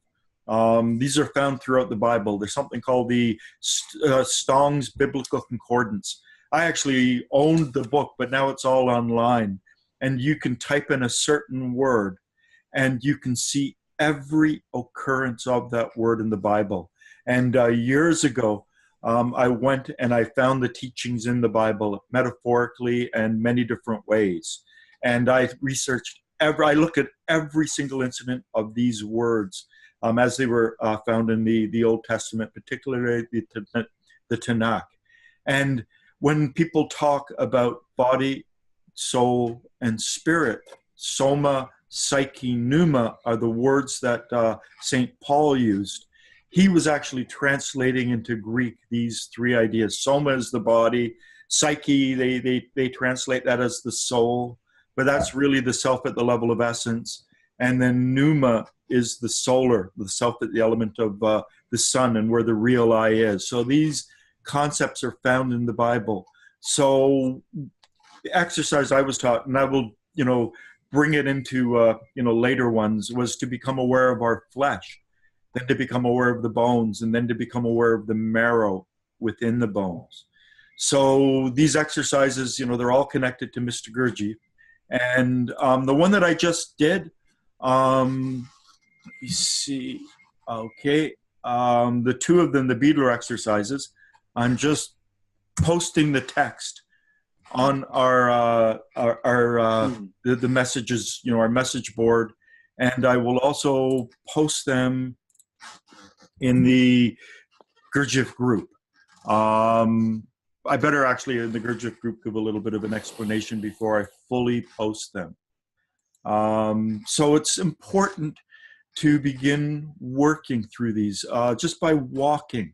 These are found throughout the Bible. There's something called the Strong's Biblical Concordance. I actually owned the book, but now it's all online. And you can type in a certain word, and you can see every occurrence of that word in the Bible. And years ago, I went and I found the teachings in the Bible metaphorically and many different ways. And I researched I look at every single incident of these words as they were found in the Old Testament, particularly the Tanakh. And when people talk about body, soul, and spirit, soma, psyche, pneuma are the words that St. Paul used. He was actually translating into Greek these three ideas. Soma is the body. Psyche, they translate that as the soul, but that's really the self at the level of essence. And then pneuma is the solar, the self at the element of the sun and where the real I is. So these concepts are found in the Bible. So the exercise I was taught, and I will, bring it into, later ones, was to become aware of our flesh, then to become aware of the bones, and then to become aware of the marrow within the bones. So these exercises, they're all connected to Mr. Gurdjieff. And the one that I just did, let me see, okay, the two of them, the Beadler exercises, I'm just posting the text on our the messages, our message board, and I will also post them in the Gurdjieff group. I better actually in the Gurdjieff group give a little bit of an explanation before I fully post them. So it's important to begin working through these just by walking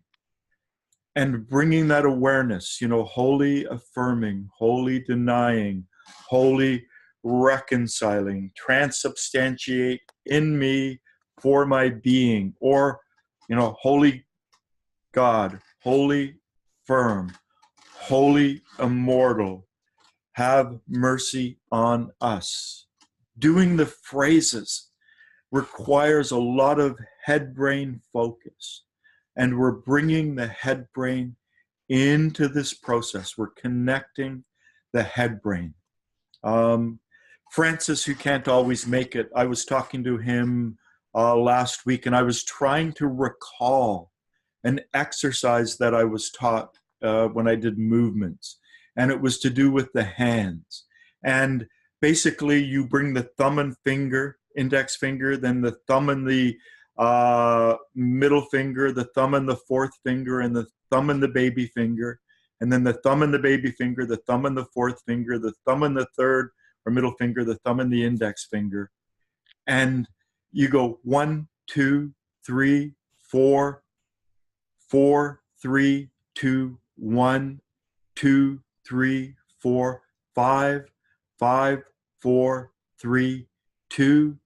and bringing that awareness, wholly affirming, wholly denying, wholly reconciling, transubstantiate in me for my being, or, holy God, holy firm, holy immortal, have mercy on us. Doing the phrases requires a lot of head-brain focus. And we're bringing the head brain into this process. We're connecting the head brain. Francis, who can't always make it, I was talking to him last week, and I was trying to recall an exercise that I was taught when I did movements. And it was to do with the hands. And basically, you bring the thumb and finger, index finger, then the thumb and the middle finger, the thumb and the fourth finger, and the thumb and the baby finger, and then the thumb and the baby finger, the thumb and the fourth finger, the thumb and the third or middle finger, the thumb and the index finger. And you go 1, 2, 3, 4, 4, 3, 2, 1, 2, 3, 4, 5, 5, 4, 3, 2,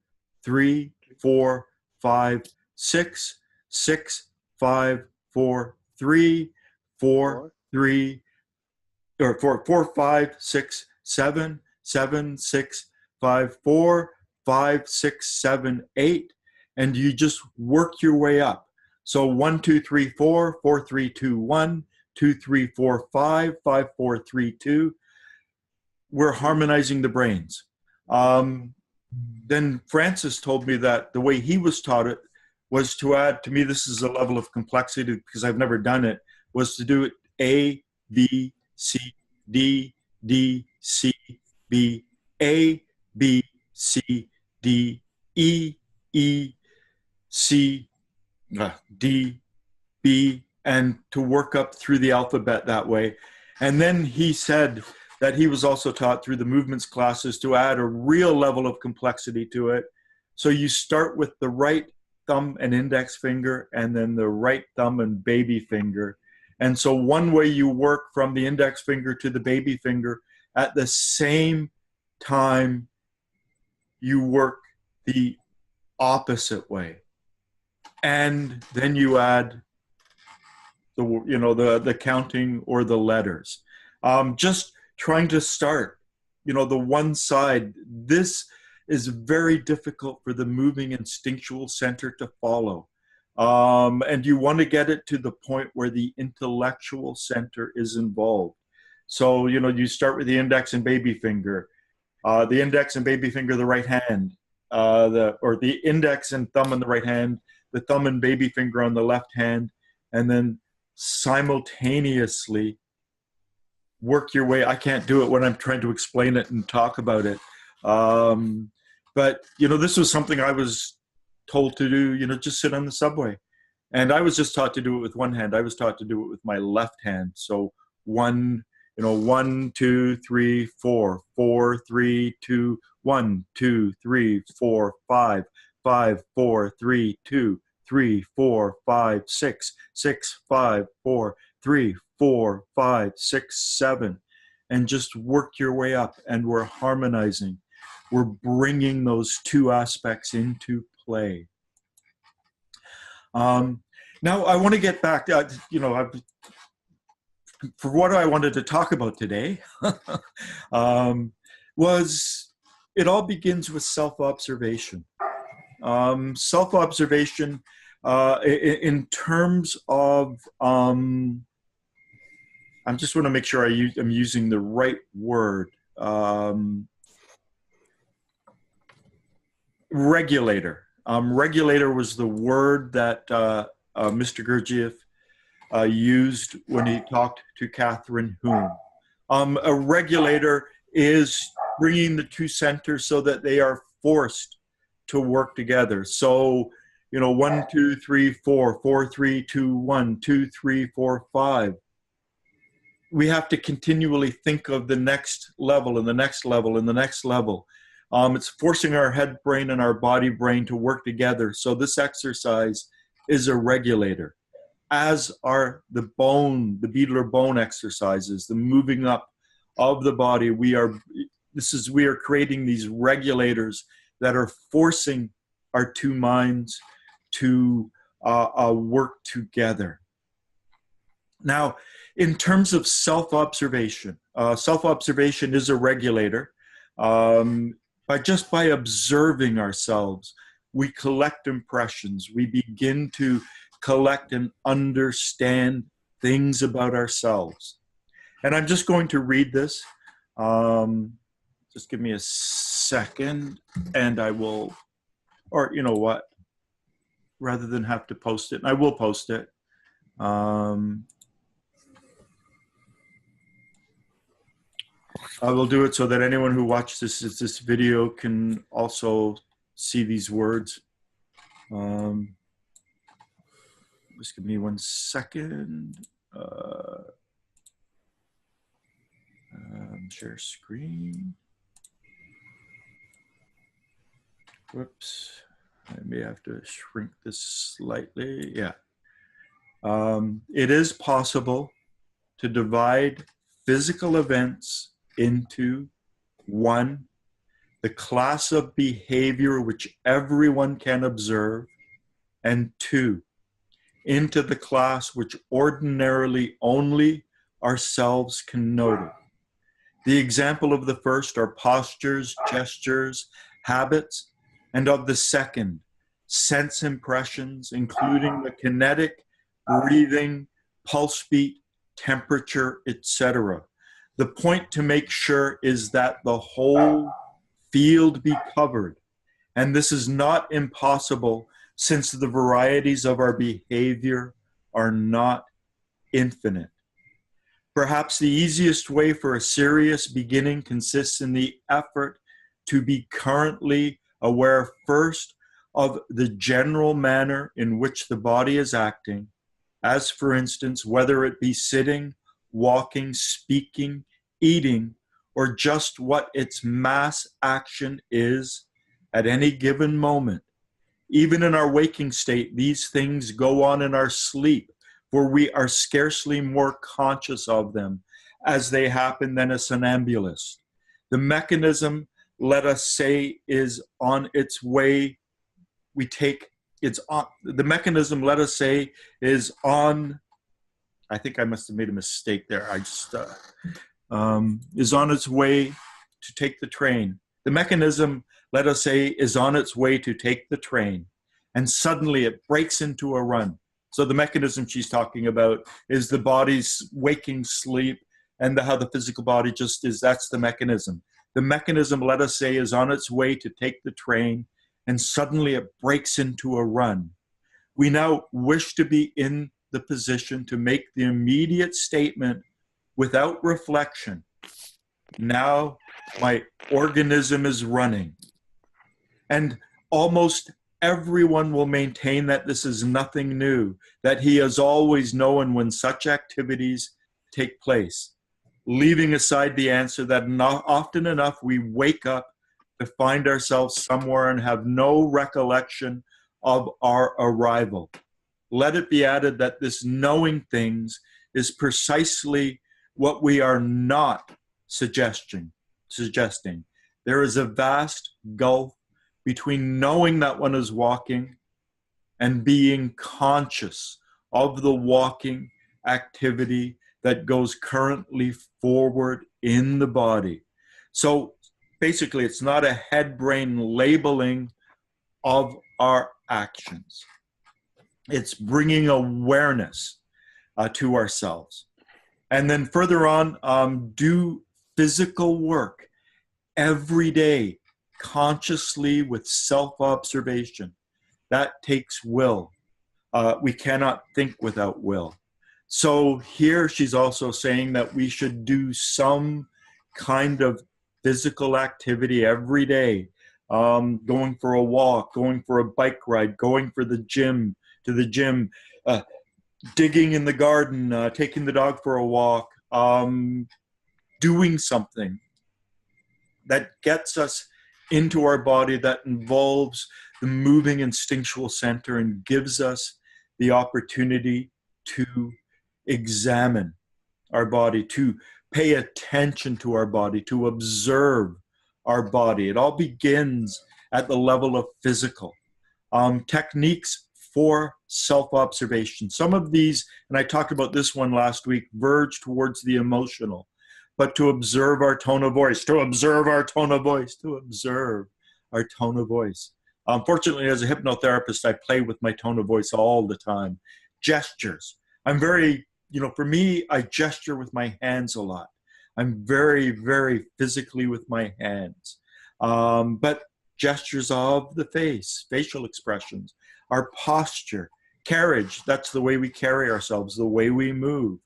3, 4, 5, 6, 6, 5, 4, 3, 4, 3, or 4, 4, 5, 6, 7, 7, 6, 5, 4, 5, 6, 7, 8, and you just work your way up. So 1, 2, 3, 4, 4, 3, 2, 1, 2, 3, 4, 5, 5, 4, 3, 2. We're harmonizing the brains. Then Francis told me that the way he was taught it was to add, to me this is a level of complexity because I've never done it, was to do it A, B, C, D, D, C, B, A, B, C, D, E, E, C, D, B, and to work up through the alphabet that way. And then he said that he was also taught through the movements classes to add a real level of complexity to it. So you start with the right thumb and index finger, and then the right thumb and baby finger. And so one way you work from the index finger to the baby finger, at the same time you work the opposite way. And then you add the counting or the letters. Just trying to start, the one side. This is very difficult for the moving instinctual center to follow. And you want to get it to the point where the intellectual center is involved. So, you start with the index and baby finger. The index and baby finger, the right hand. The index and thumb on the right hand, the thumb and baby finger on the left hand, and then simultaneously work your way. I can't do it when I'm trying to explain it and talk about it. But, this was something I was told to do, just sit on the subway. And I was just taught to do it with one hand. I was taught to do it with my left hand. So 1, 2, 3, 4, 4, 3, 2, 1, 2, 3, 4, 5, 5, 4, 3, 2, 3, 4, 5, 6, 6, 5, 4, 3, 4, 5, 6, 7, and just work your way up. And we're harmonizing. We're bringing those two aspects into play. Now I want to get back, for what I wanted to talk about today, was it all begins with self-observation. Self-observation in terms of, I just want to make sure I'm using the right word. Regulator. Regulator was the word that Mr. Gurdjieff used when he talked to Catherine Hume. A regulator is bringing the two centers so that they are forced to work together. So, 1, 2, 3, 4, 4, 3, 2, 1, 2, 3, 4, 5. We have to continually think of the next level and the next level and the next level. It's forcing our head brain and our body brain to work together. So this exercise is a regulator, as are the beetle bone exercises, the moving up of the body. We are creating these regulators that are forcing our two minds to work together. Now, in terms of self-observation, self-observation is a regulator. By observing ourselves, we collect impressions. We begin to collect and understand things about ourselves. And I'm just going to read this. Just give me a second and I will, or you know what, rather than have to post it, I will post it. I will do it so that anyone who watches this video can also see these words. Just give me 1 second. Share screen. Whoops. I may have to shrink this slightly. Yeah. It is possible to divide physical events into 1, the class of behavior which everyone can observe, and 2, into the class which ordinarily only ourselves can notice. The example of the first are postures, gestures, habits, and of the second, sense impressions, including the kinetic, breathing, pulse beat, temperature, etc. The point to make sure is that the whole field be covered, and this is not impossible since the varieties of our behavior are not infinite. Perhaps the easiest way for a serious beginning consists in the effort to be currently aware first of the general manner in which the body is acting, as for instance, whether it be sitting, walking, speaking, eating, or just what its mass action is at any given moment. Even in our waking state, these things go on in our sleep, for we are scarcely more conscious of them as they happen than a somnambulist. The mechanism, let us say, is on its way. The mechanism, let us say, is on, I think I must have made a mistake there. Is on its way to take the train. The mechanism, let us say, is on its way to take the train, and suddenly it breaks into a run. So the mechanism she's talking about is the body's waking sleep, and how the physical body just is, that's the mechanism. The mechanism, let us say, is on its way to take the train, and suddenly it breaks into a run. We now wish to be in the position to make the immediate statement without reflection. Now my organism is running. And almost everyone will maintain that this is nothing new, that he has always known when such activities take place, leaving aside the answer that not often enough we wake up to find ourselves somewhere and have no recollection of our arrival. Let it be added that this knowing things is precisely what we are not suggesting. There is a vast gulf between knowing that one is walking and being conscious of the walking activity that goes currently forward in the body. So basically, it's not a head-brain labeling of our actions. It's bringing awareness to ourselves. And then further on, do physical work every day, consciously with self-observation. That takes will. We cannot think without will. So here she's also saying that we should do some kind of physical activity every day, going for a walk, going for a bike ride, going to the gym, digging in the garden, taking the dog for a walk, doing something that gets us into our body, that involves the moving instinctual center and gives us the opportunity to examine our body, to pay attention to our body, to observe our body. It all begins at the level of physical. Techniques for self-observation. Some of these, and I talked about this one last week, verge towards the emotional, but to observe our tone of voice, to observe our tone of voice, to observe our tone of voice. Fortunately, as a hypnotherapist, I play with my tone of voice all the time. Gestures. I'm very, for me, I gesture with my hands a lot. I'm very, very physically with my hands. But gestures of the face, facial expressions, our posture, carriage, that's the way we carry ourselves, the way we move,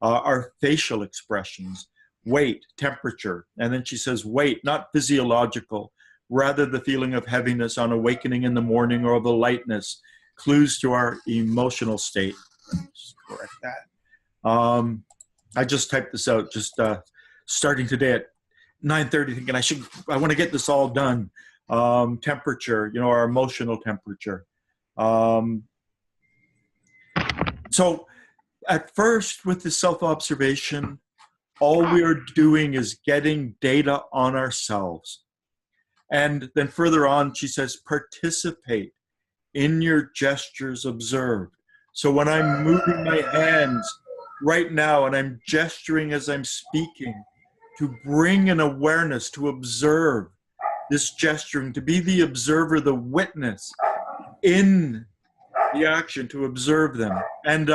our facial expressions, weight, temperature. And then she says weight, not physiological, rather the feeling of heaviness on awakening in the morning or the lightness, clues to our emotional state. Just correct that. I just typed this out, just starting today at 9:30, thinking I want to get this all done. Temperature, our emotional temperature. So at first with the self-observation, all we are doing is getting data on ourselves. And then further on, she says, participate in your gestures observed. So when I'm moving my hands right now and I'm gesturing as I'm speaking, to bring an awareness, to observe this gesturing, to be the observer, the witness in the action, to observe them. And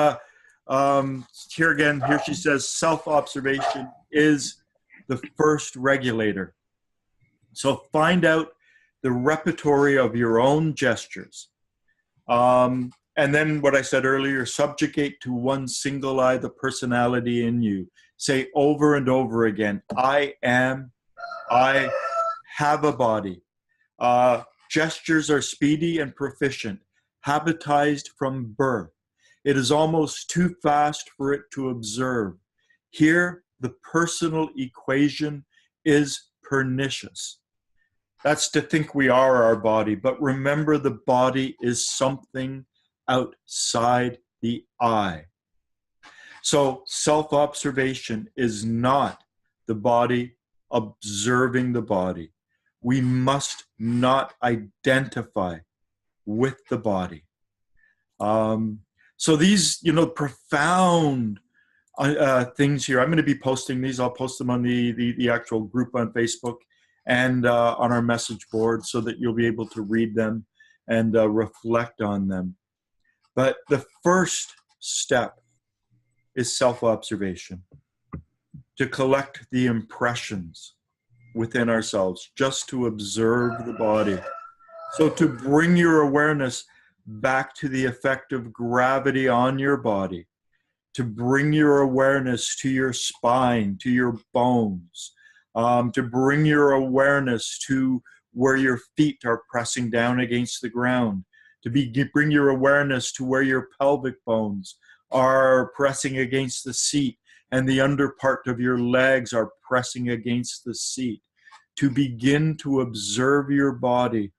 here she says, self-observation is the first regulator. So find out the repertory of your own gestures. And then what I said earlier, subjugate to one single eye the personality in you. Say over and over again, I have a body. Gestures are speedy and proficient, habitized from birth. It is almost too fast for it to observe. Here, the personal equation is pernicious. That's to think we are our body, but remember the body is something outside the I. So self-observation is not the body observing the body. We must not identify with the body. So these, profound things here, I'm going to be posting these. I'll post them on the actual group on Facebook and on our message board so that you'll be able to read them and reflect on them. But the first step is self-observation, to collect the impressions within ourselves, just to observe the body. So to bring your awareness back to the effect of gravity on your body, to bring your awareness to your spine, to your bones, to bring your awareness to where your feet are pressing down against the ground, bring your awareness to where your pelvic bones are pressing against the seat and the under part of your legs are pressing against the seat, to begin to observe your body,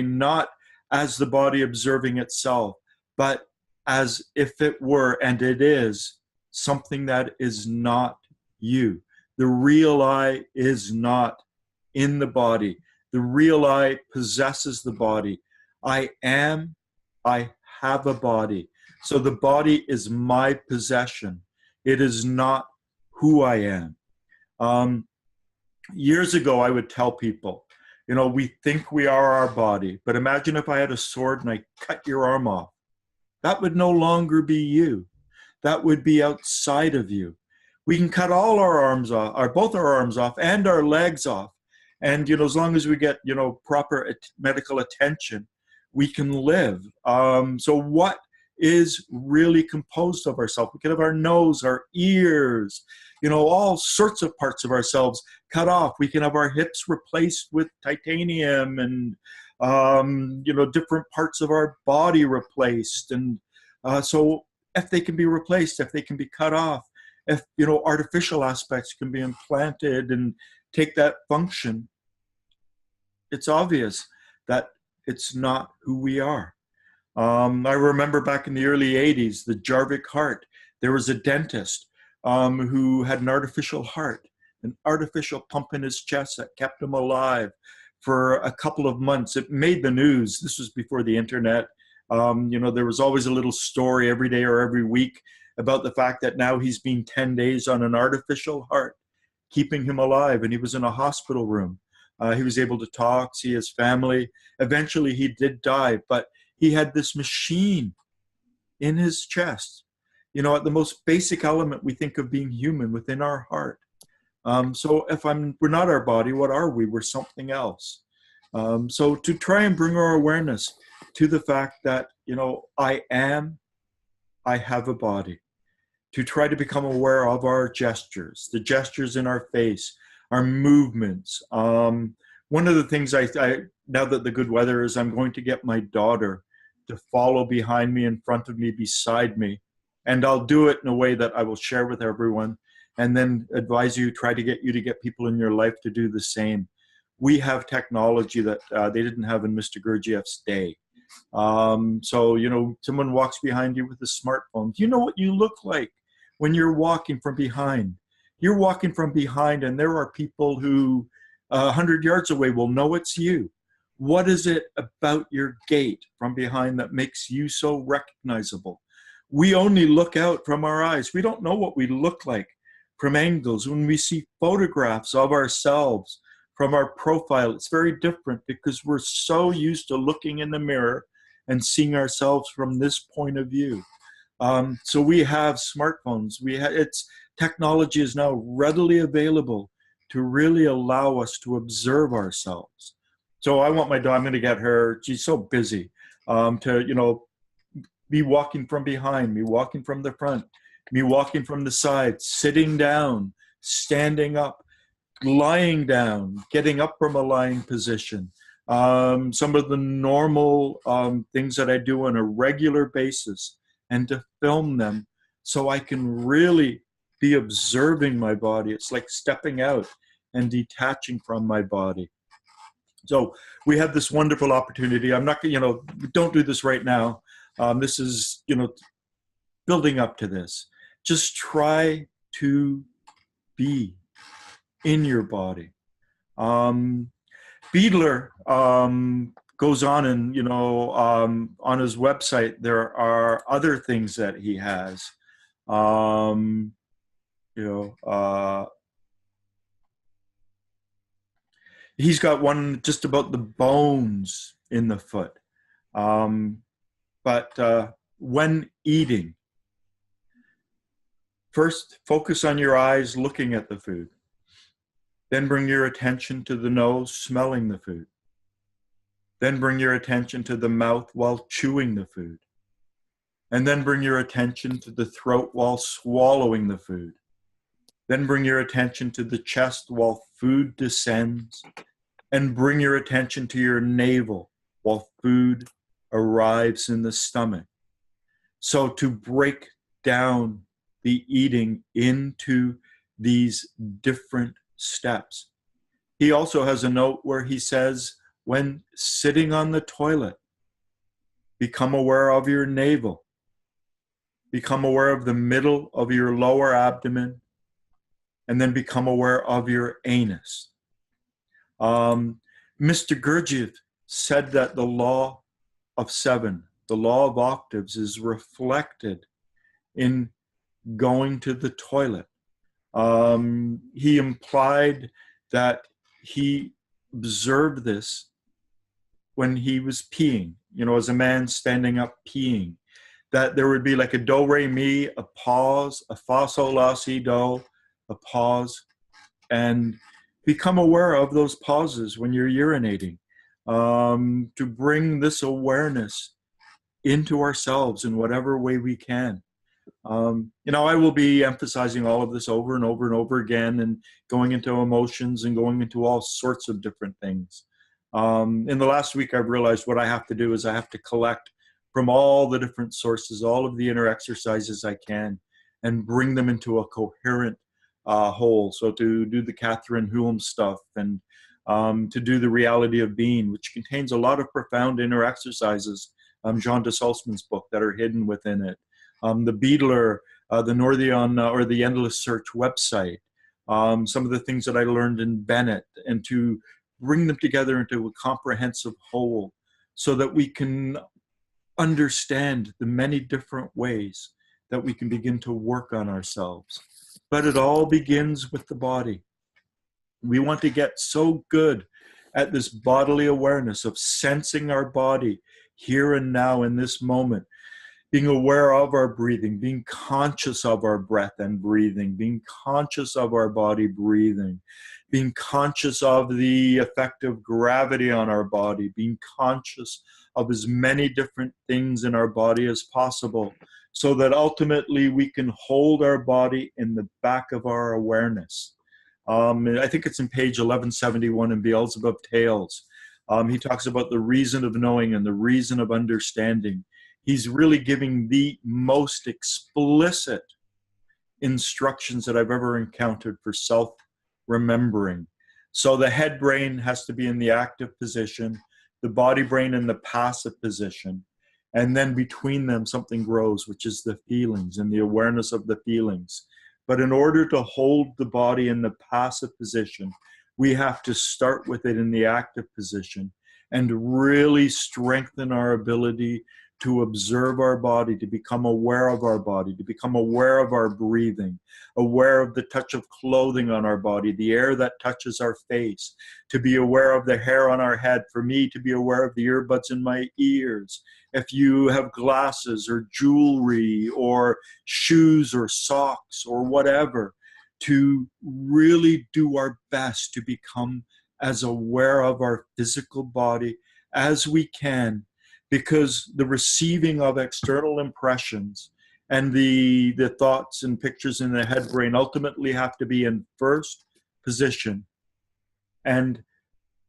not as the body observing itself, but as if it were, and it is, something that is not you. The real I is not in the body. The real I possesses the body. I have a body. So the body is my possession. It is not who I am. Years ago, I would tell people, we think we are our body, but imagine if I had a sword and I cut your arm off. That would no longer be you. That would be outside of you. We can cut all our arms off, or both our arms off and our legs off. And, as long as we get, proper medical attention, we can live. So what is really composed of ourselves? We can have our nose, our ears, all sorts of parts of ourselves cut off. We can have our hips replaced with titanium and, different parts of our body replaced. And so if they can be replaced, if they can be cut off, if, artificial aspects can be implanted and take that function, it's obvious that it's not who we are. I remember back in the early 80s, the Jarvik heart, there was a dentist who had an artificial heart, an artificial pump in his chest that kept him alive for a couple of months. It made the news. This was before the internet. There was always a little story every day or every week about the fact that now he's been 10 days on an artificial heart, keeping him alive. And he was in a hospital room. He was able to talk, see his family. Eventually he did die, but he had this machine in his chest. At the most basic element, we think of being human within our heart. So if we're not our body, what are we? We're something else. So to try and bring our awareness to the fact that, I have a body. To try to become aware of our gestures, the gestures in our face, our movements. One of the things I now that the good weather is, I'm going to get my daughter to follow behind me, in front of me, beside me. And I'll do it in a way that I will share with everyone, and then advise you, try to get people in your life to do the same. We have technology that they didn't have in Mr. Gurdjieff's day. So, someone walks behind you with a smartphone. Do you know what you look like when you're walking from behind? You're walking from behind, and there are people who 100 yards away will know it's you. What is it about your gait from behind that makes you so recognizable? We only look out from our eyes. We don't know what we look like from angles. When we see photographs of ourselves from our profile, it's very different because we're so used to looking in the mirror and seeing ourselves from this point of view. So we have smartphones. Technology is now readily available to really allow us to observe ourselves. So I want my daughter, I'm going to get her, she's so busy, to, be walking from behind, me walking from the front, me walking from the side, sitting down, standing up, lying down, getting up from a lying position. Some of the normal things that I do on a regular basis, and to film them so I can really be observing my body. It's like stepping out and detaching from my body. So we have this wonderful opportunity. I'm not, don't do this right now. This is, building up to this. Just try to be in your body. Biedler goes on and, on his website, there are other things that he has. He's got one just about the bones in the foot. But when eating, first focus on your eyes looking at the food. Then bring your attention to the nose smelling the food. Then bring your attention to the mouth while chewing the food. And then bring your attention to the throat while swallowing the food. Then bring your attention to the chest while food descends. and bring your attention to your navel while food arrives in the stomach. So to break down the eating into these different steps. He also has a note where he says, when sitting on the toilet, become aware of your navel. Become aware of the middle of your lower abdomen, and then become aware of your anus. Mr. Gurdjieff said that the law of seven, the law of octaves, is reflected in going to the toilet. He implied that he observed this when he was peeing, as a man standing up peeing, that there would be like a do, re, mi, a pause, a fa, sol, la, si, do, a pause, and become aware of those pauses when you're urinating, to bring this awareness into ourselves in whatever way we can. I will be emphasizing all of this over and over and over again, and going into emotions and going into all sorts of different things. In the last week, I've realized what I have to do is I have to collect from all the different sources, all of the inner exercises I can, and bring them into a coherent whole. So to do the Catherine Hulme stuff, and to do the Reality of Being, which contains a lot of profound inner exercises, John de Salzman's book, that are hidden within it. The Beadler, the Northion or the Endless Search website, some of the things that I learned in Bennett, and to bring them together into a comprehensive whole so that we can understand the many different ways that we can begin to work on ourselves. But it all begins with the body. We want to get so good at this bodily awareness of sensing our body here and now in this moment, being aware of our breathing, being conscious of our breath and breathing, being conscious of our body breathing, being conscious of the effect of gravity on our body, being conscious of as many different things in our body as possible, so that ultimately we can hold our body in the back of our awareness. I think it's in page 1171 in Beelzebub Tales. He talks about the reason of knowing and the reason of understanding. He's really giving the most explicit instructions that I've ever encountered for self-remembering. So the head brain has to be in the active position, the body brain in the passive position, and then between them something grows, which is the feelings and the awareness of the feelings. But in order to hold the body in the passive position, we have to start with it in the active position and really strengthen our ability to observe our body, to become aware of our body, to become aware of our breathing, aware of the touch of clothing on our body, the air that touches our face, to be aware of the hair on our head, for me to be aware of the earbuds in my ears. If you have glasses or jewelry or shoes or socks or whatever, to really do our best to become as aware of our physical body as we can, because the receiving of external impressions and the thoughts and pictures in the head brain ultimately have to be in first position, and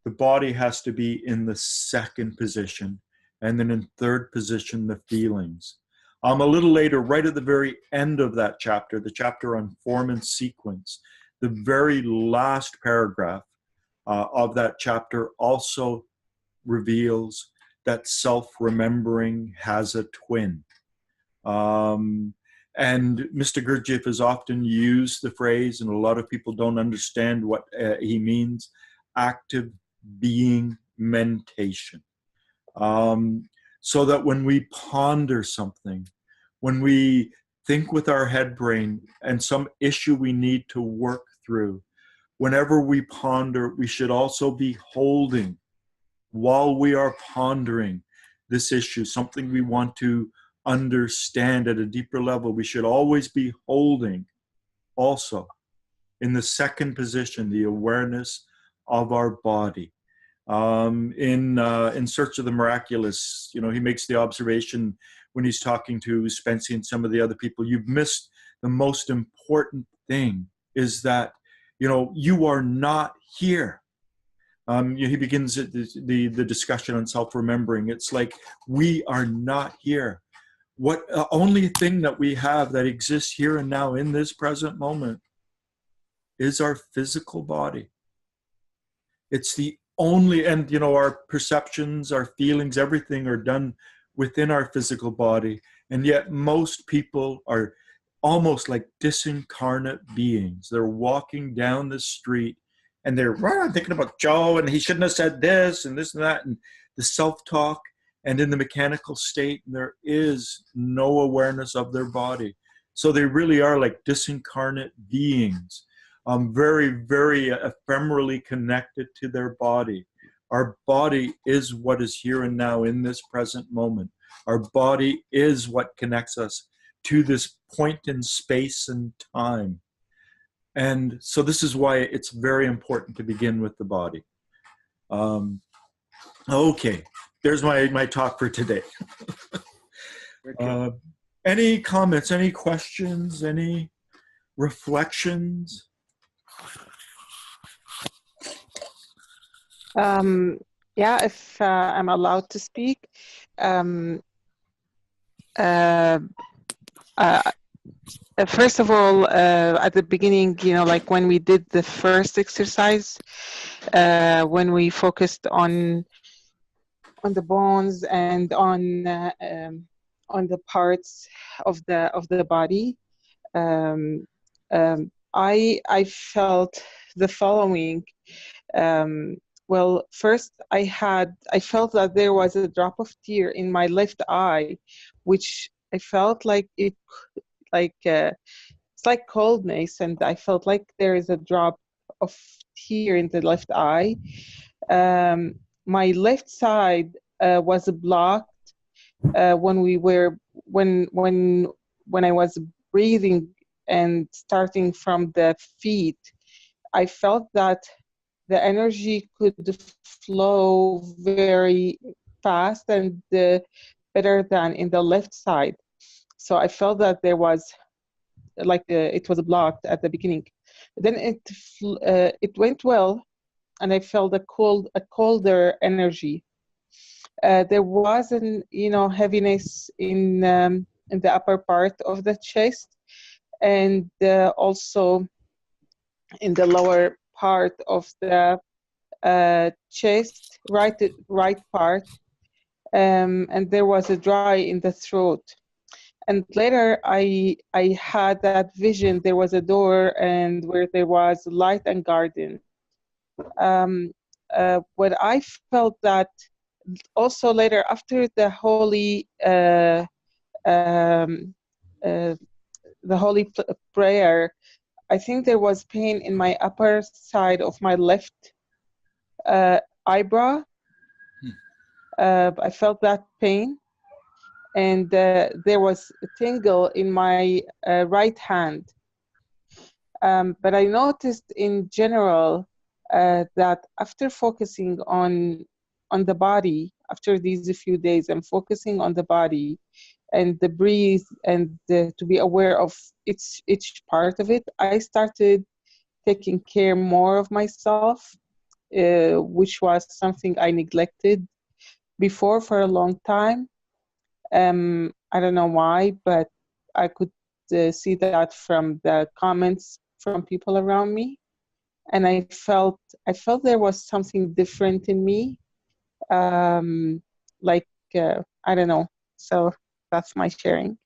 the body has to be in the second position, and then in third position, the feelings. A little later, right at the very end of that chapter, the chapter on form and sequence, the very last paragraph of that chapter also reveals that self-remembering has a twin. And Mr. Gurdjieff has often used the phrase, and a lot of people don't understand what he means, active being mentation. So that when we ponder something, when we think with our head brain and some issue we need to work through, whenever we ponder, we should also be holding, while we are pondering this issue, something we want to understand at a deeper level, we should always be holding also in the second position the awareness of our body. In Search of the Miraculous, he makes the observation when he's talking to Spency and some of the other people, you've missed the most important thing, is that, you are not here. He begins the discussion on self-remembering. It's like, we are not here. What only thing that we have that exists here and now in this present moment is our physical body. It's the only, and our perceptions, our feelings, everything are done within our physical body. And yet most people are almost like disincarnate beings. They're walking down the street and they're thinking about Joe, and he shouldn't have said this and that, and the self-talk, and in the mechanical state, there is no awareness of their body. So they really are like disincarnate beings, very, very ephemerally connected to their body. Our body is what is here and now in this present moment. Our body is what connects us to this point in space and time. And so this is why it's very important to begin with the body. Okay, there's my talk for today. Any comments, any questions, any reflections? Yeah, if I'm allowed to speak. First of all, at the beginning, like when we did the first exercise, when we focused on the bones and on the parts of the body, I felt the following. Well, first I felt that there was a drop of tear in my left eye, which I felt like it's like coldness, and I felt like there is a drop of tear in the left eye. My left side was blocked when I was breathing and starting from the feet. I felt that the energy could flow very fast and better than in the left side. So I felt that there was it was blocked at the beginning. Then it went well, and I felt a colder energy. There was an heaviness in the upper part of the chest, and also in the lower part of the chest, right part, and there was a dry in the throat. And later I had that vision. There was a door, and where there was light and garden. What I felt that also later, after the holy prayer, I think there was pain in my upper side of my left eyebrow. I felt that pain, and there was a tingle in my right hand. But I noticed in general that after focusing on the body, after these few days, I'm focusing on the body and the breathe, and to be aware of each part of it. I started taking care more of myself, which was something I neglected before for a long time. I don't know why, but I could see that from the comments from people around me, and I felt there was something different in me. I don't know. So that's my sharing.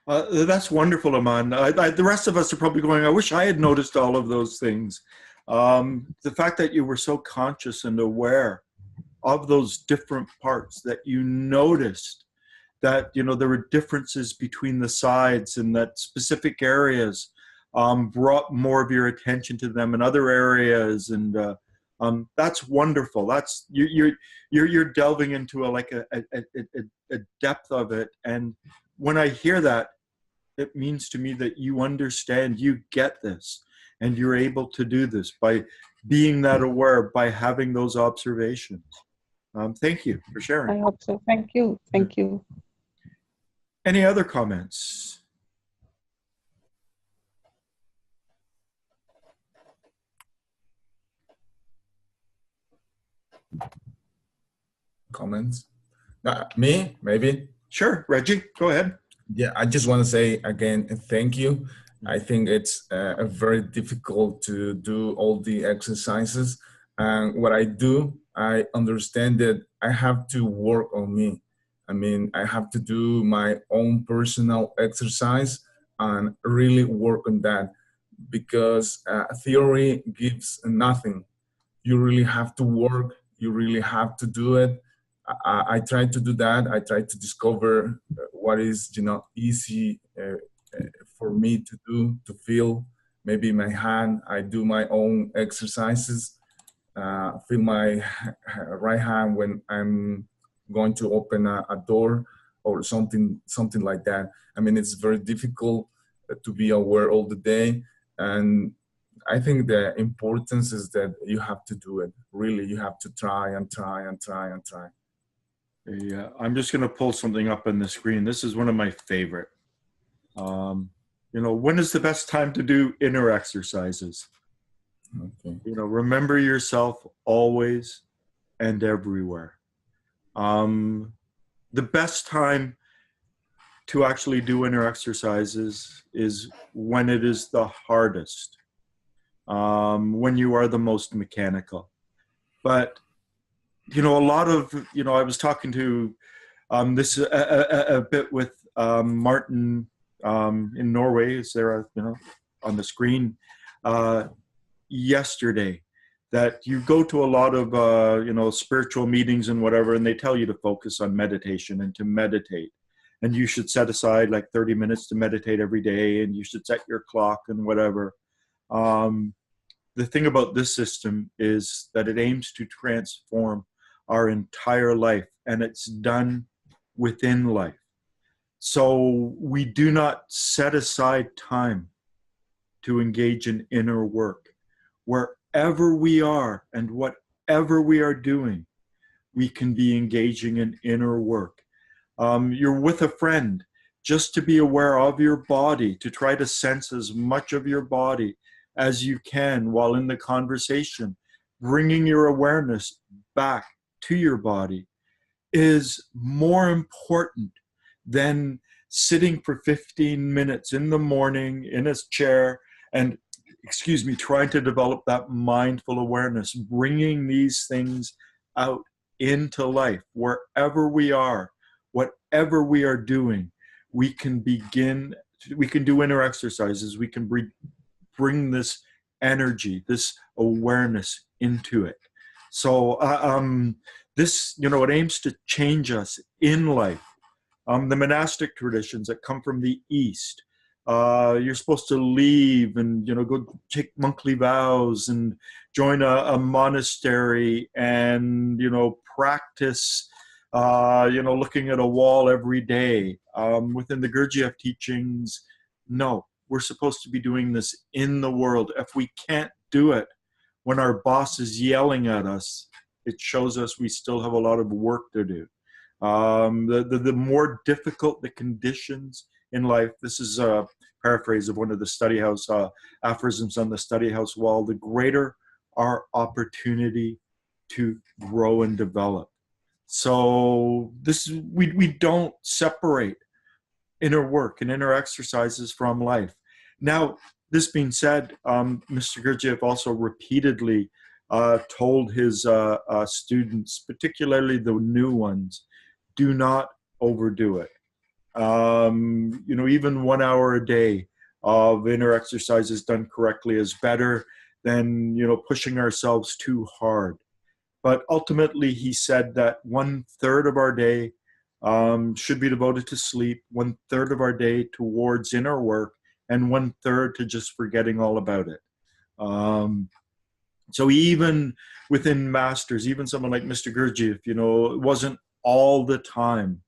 That's wonderful, Aman. The rest of us are probably going, I wish I had noticed all of those things. The fact that you were so conscious and aware of those different parts, that you noticed that there were differences between the sides, and that specific areas brought more of your attention to them in other areas, and that's wonderful. That's you're delving into a depth of it, and when I hear that, it means to me that you understand, you get this, and you're able to do this by being that aware, by having those observations. Thank you for sharing. I hope so. Thank you. Thank you. Any other comments? Comments? Me, maybe. Sure, Reggie, go ahead. Yeah, I just want to say again, thank you. I think it's very difficult to do all the exercises. And what I do, I understand that I have to work on me. I mean, I have to do my own personal exercise and really work on that, because theory gives nothing. You really have to work. You really have to do it. I try to do that. I try to discover what is, easy for me to do, to feel. Maybe my hand, I do my own exercises. Feel my right hand when I'm going to open a door or something like that. I mean, it's very difficult to be aware all the day. And I think the importance is that you have to do it. Really, you have to try and try and try and try. Yeah, I'm just going to pull something up on the screen. This is one of my favorite. When is the best time to do inner exercises? Okay. Remember yourself always and everywhere. The best time to actually do inner exercises is when it is the hardest, when you are the most mechanical. But a lot of, I was talking to this a bit with Martin in Norway. Is there, on the screen yesterday, that you go to a lot of, spiritual meetings and whatever, and they tell you to focus on meditation and to meditate. And you should set aside like 30 minutes to meditate every day, and you should set your clock and whatever. The thing about this system is that it aims to transform our entire life, and it's done within life. So we do not set aside time to engage in inner work. Wherever we are and whatever we are doing, we can be engaging in inner work. You're with a friend, just to be aware of your body, to try to sense as much of your body as you can while in the conversation, bringing your awareness back to your body is more important than sitting for 15 minutes in the morning in a chair and, trying to develop that mindful awareness, bringing these things out into life. Wherever we are, whatever we are doing, we can do inner exercises. We can bring this energy, this awareness into it. So this, it aims to change us in life. The monastic traditions that come from the East, you're supposed to leave and, go take monthly vows and join a monastery and, practice, looking at a wall every day. Within the Gurdjieff teachings, no, we're supposed to be doing this in the world. If we can't do it when our boss is yelling at us, it shows us we still have a lot of work to do. The more difficult the conditions in life, this is a paraphrase of one of the study house aphorisms on the study house wall, the greater our opportunity to grow and develop. So we don't separate inner work and inner exercises from life. Now, this being said, Mr. Gurdjieff also repeatedly told his students, particularly the new ones, do not overdo it. Even 1 hour a day of inner exercises done correctly is better than, pushing ourselves too hard. But ultimately, he said that 1/3 of our day should be devoted to sleep, 1/3 of our day towards inner work, and 1/3 to just forgetting all about it. So even within masters, even someone like Mr. Gurdjieff, it wasn't all the time,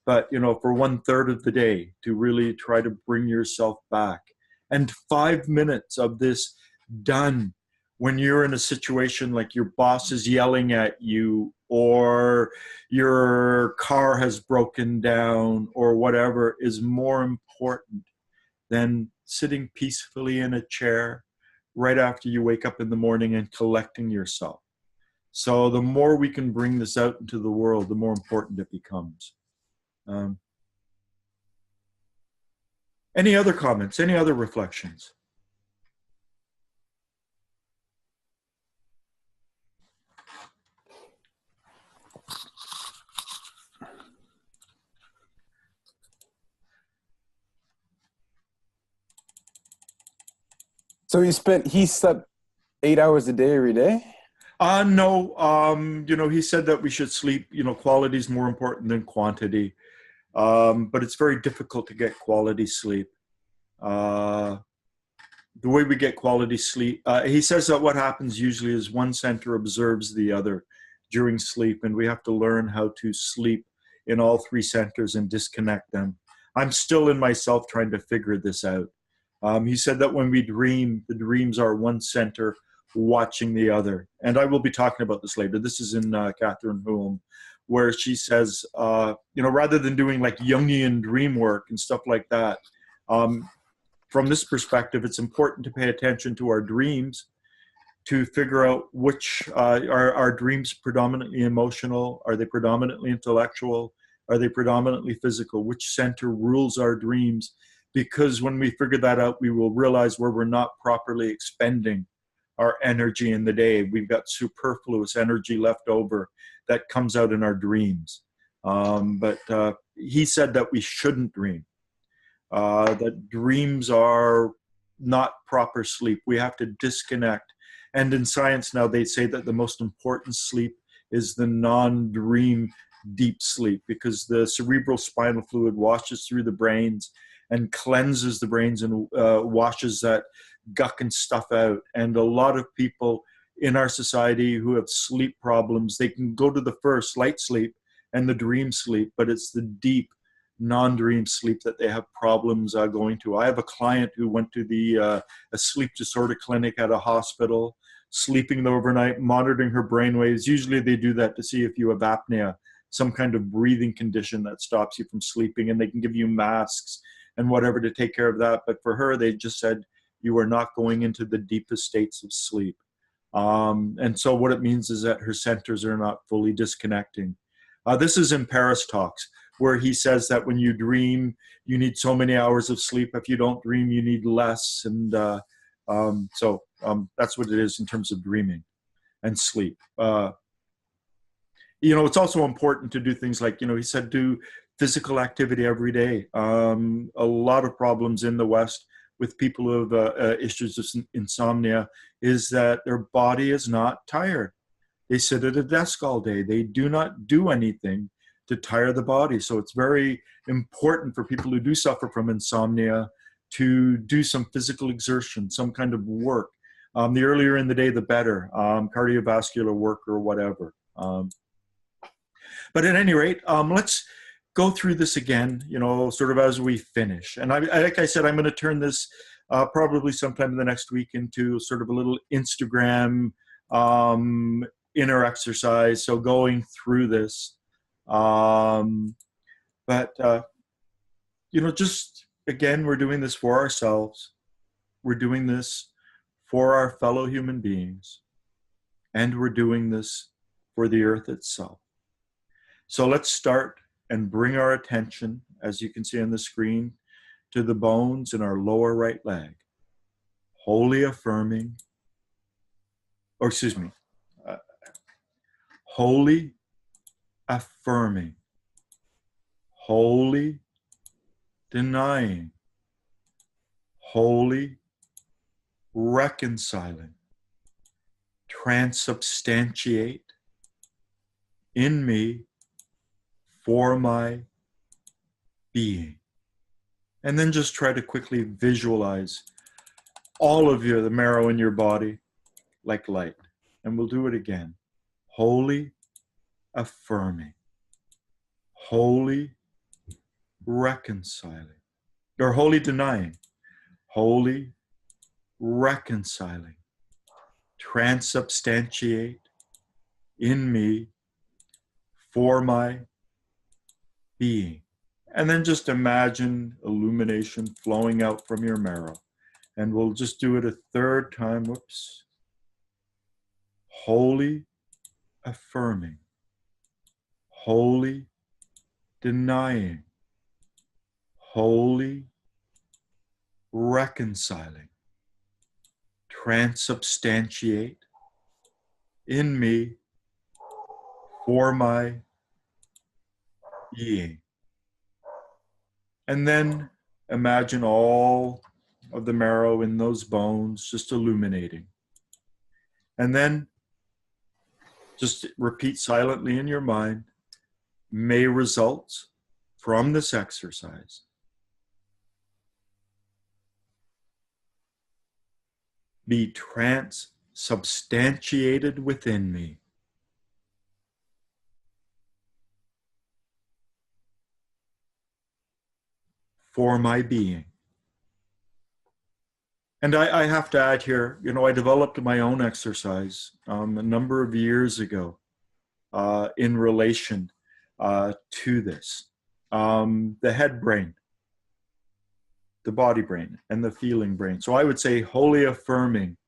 but, for 1/3 of the day to really try to bring yourself back. And 5 minutes of this done when you're in a situation like your boss is yelling at you, or your car has broken down, or whatever, is more important than sitting peacefully in a chair right after you wake up in the morning and collecting yourself. So the more we can bring this out into the world, the more important it becomes. Any other comments? Any other reflections? So he slept 8 hours a day every day? No, he said that we should sleep, quality is more important than quantity. But it's very difficult to get quality sleep. The way we get quality sleep, he says that what happens usually is one center observes the other during sleep, and we have to learn how to sleep in all three centers and disconnect them. I'm still in myself trying to figure this out. He said that when we dream, the dreams are one center watching the other. And I will be talking about this later. This is in Catherine Hulme, where she says, rather than doing like Jungian dream work and stuff like that, from this perspective, it's important to pay attention to our dreams to figure out which are our dreams predominantly emotional? Are they predominantly intellectual? Are they predominantly physical? Which center rules our dreams? Because when we figure that out, we will realize where we're not properly expending our energy in the day. We've got superfluous energy left over that comes out in our dreams. But he said that we shouldn't dream, that dreams are not proper sleep. We have to disconnect. And in science now, they say that the most important sleep is the non-dream deep sleep, because the cerebral spinal fluid washes through the brains and cleanses the brains and washes that guck and stuff out. And a lot of people in our society who have sleep problems, they can go to the first light sleep and the dream sleep, but it's the deep non-dream sleep that they have problems going to. I have a client who went to a sleep disorder clinic at a hospital, sleeping there overnight, monitoring her brain waves. Usually they do that to see if you have apnea, some kind of breathing condition that stops you from sleeping, and they can give you masks and whatever to take care of that. But for her, they just said, you are not going into the deepest states of sleep. And so what it means is that her centers are not fully disconnecting. This is in Paris Talks, where he says that when you dream, you need so many hours of sleep. If you don't dream, you need less. And so that's what it is in terms of dreaming and sleep. It's also important to do things like, he said, do physical activity every day. A lot of problems in the West with people who have issues of insomnia is that their body is not tired. They sit at a desk all day. They do not do anything to tire the body. So it's very important for people who do suffer from insomnia to do some physical exertion, some kind of work. The earlier in the day, the better, cardiovascular work or whatever. But at any rate, let's go through this again, sort of as we finish. And like I said, I'm going to turn this probably sometime in the next week into sort of a little Instagram inner exercise. So going through this, just again, we're doing this for ourselves. We're doing this for our fellow human beings, and we're doing this for the earth itself. So let's start and bring our attention, as you can see on the screen, to the bones in our lower right leg. Wholly affirming, wholly affirming, wholly denying, wholly reconciling, transubstantiate in me for my being. And then just try to quickly visualize all of the marrow in your body like light. And we'll do it again. Wholly affirming, wholly reconciling, or wholly denying, wholly reconciling, transubstantiate in me for my being. And then just imagine illumination flowing out from your marrow. And we'll just do it a third time. Whoops. Wholly affirming, wholly denying, wholly reconciling, transubstantiate in me for my being. And then imagine all of the marrow in those bones just illuminating. And then just repeat silently in your mind, may results from this exercise be transubstantiated within me for my being. And I have to add here, you know, I developed my own exercise a number of years ago in relation to this. The head brain, the body brain, and the feeling brain. So I would say wholly affirming,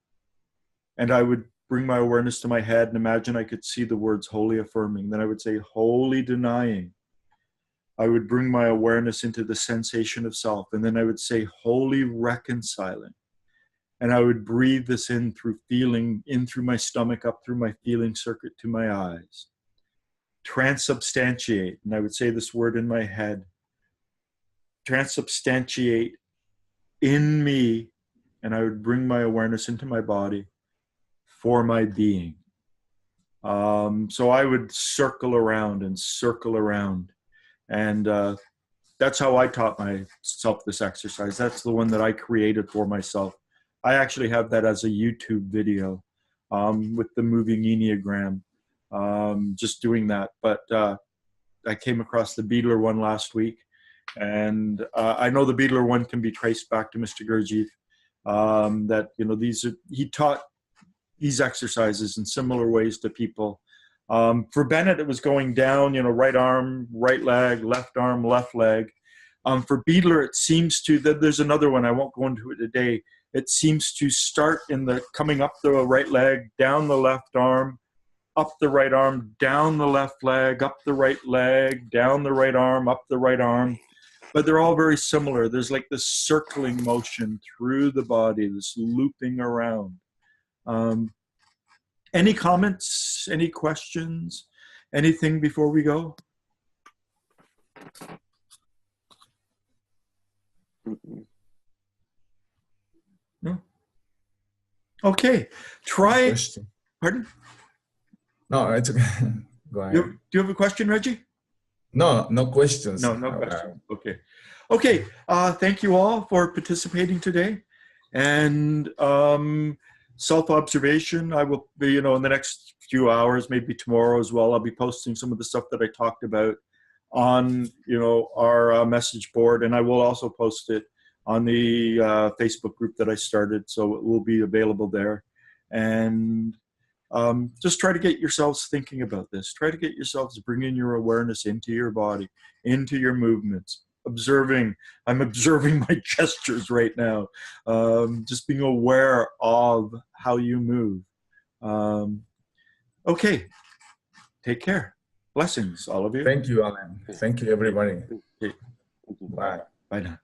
and I would bring my awareness to my head and imagine I could see the words wholly affirming. Then I would say wholly denying. I would bring my awareness into the sensation of self, and then I would say wholly reconciling. And I would breathe this in through feeling, in through my stomach, up through my feeling circuit to my eyes. Transubstantiate, and I would say this word in my head. Transubstantiate in me, and I would bring my awareness into my body for my being. So I would circle around and circle around. And that's how I taught myself this exercise. That's the one that I created for myself. I actually have that as a YouTube video with the moving Enneagram, just doing that. But I came across the Beadler one last week, and I know the Beadler one can be traced back to Mr. Gurdjieff. That, you know, he taught these exercises in similar ways to people. For Bennett, it was going down, you know, right arm, right leg, left arm, left leg. For Beadler, it seems to, there's another one, I won't go into it today. It seems to start in the coming up the right leg, down the left arm, up the right arm, down the left leg, up the right leg, down the right arm, up the right arm. But they're all very similar. There's like this circling motion through the body, this looping around. Any comments, any questions, anything before we go? No? Okay, try. Question. Pardon? No, it's okay. Go ahead. Do you have a question, Reggie? No, no questions. No questions. Okay. Okay, thank you all for participating today. And self-observation, I will be, you know, in the next few hours, maybe tomorrow as well, I'll be posting some of the stuff that I talked about on, you know, our message board, and I will also post it on the Facebook group that I started, so it will be available there. And just try to get yourselves thinking about this. Try to get yourselves bringing your awareness into your body, into your movements. I'm observing my gestures right now. Just being aware of how you move. Okay, take care. Blessings, all of you. Thank you, Alan. Thank you, everybody. Okay. Bye. Bye now.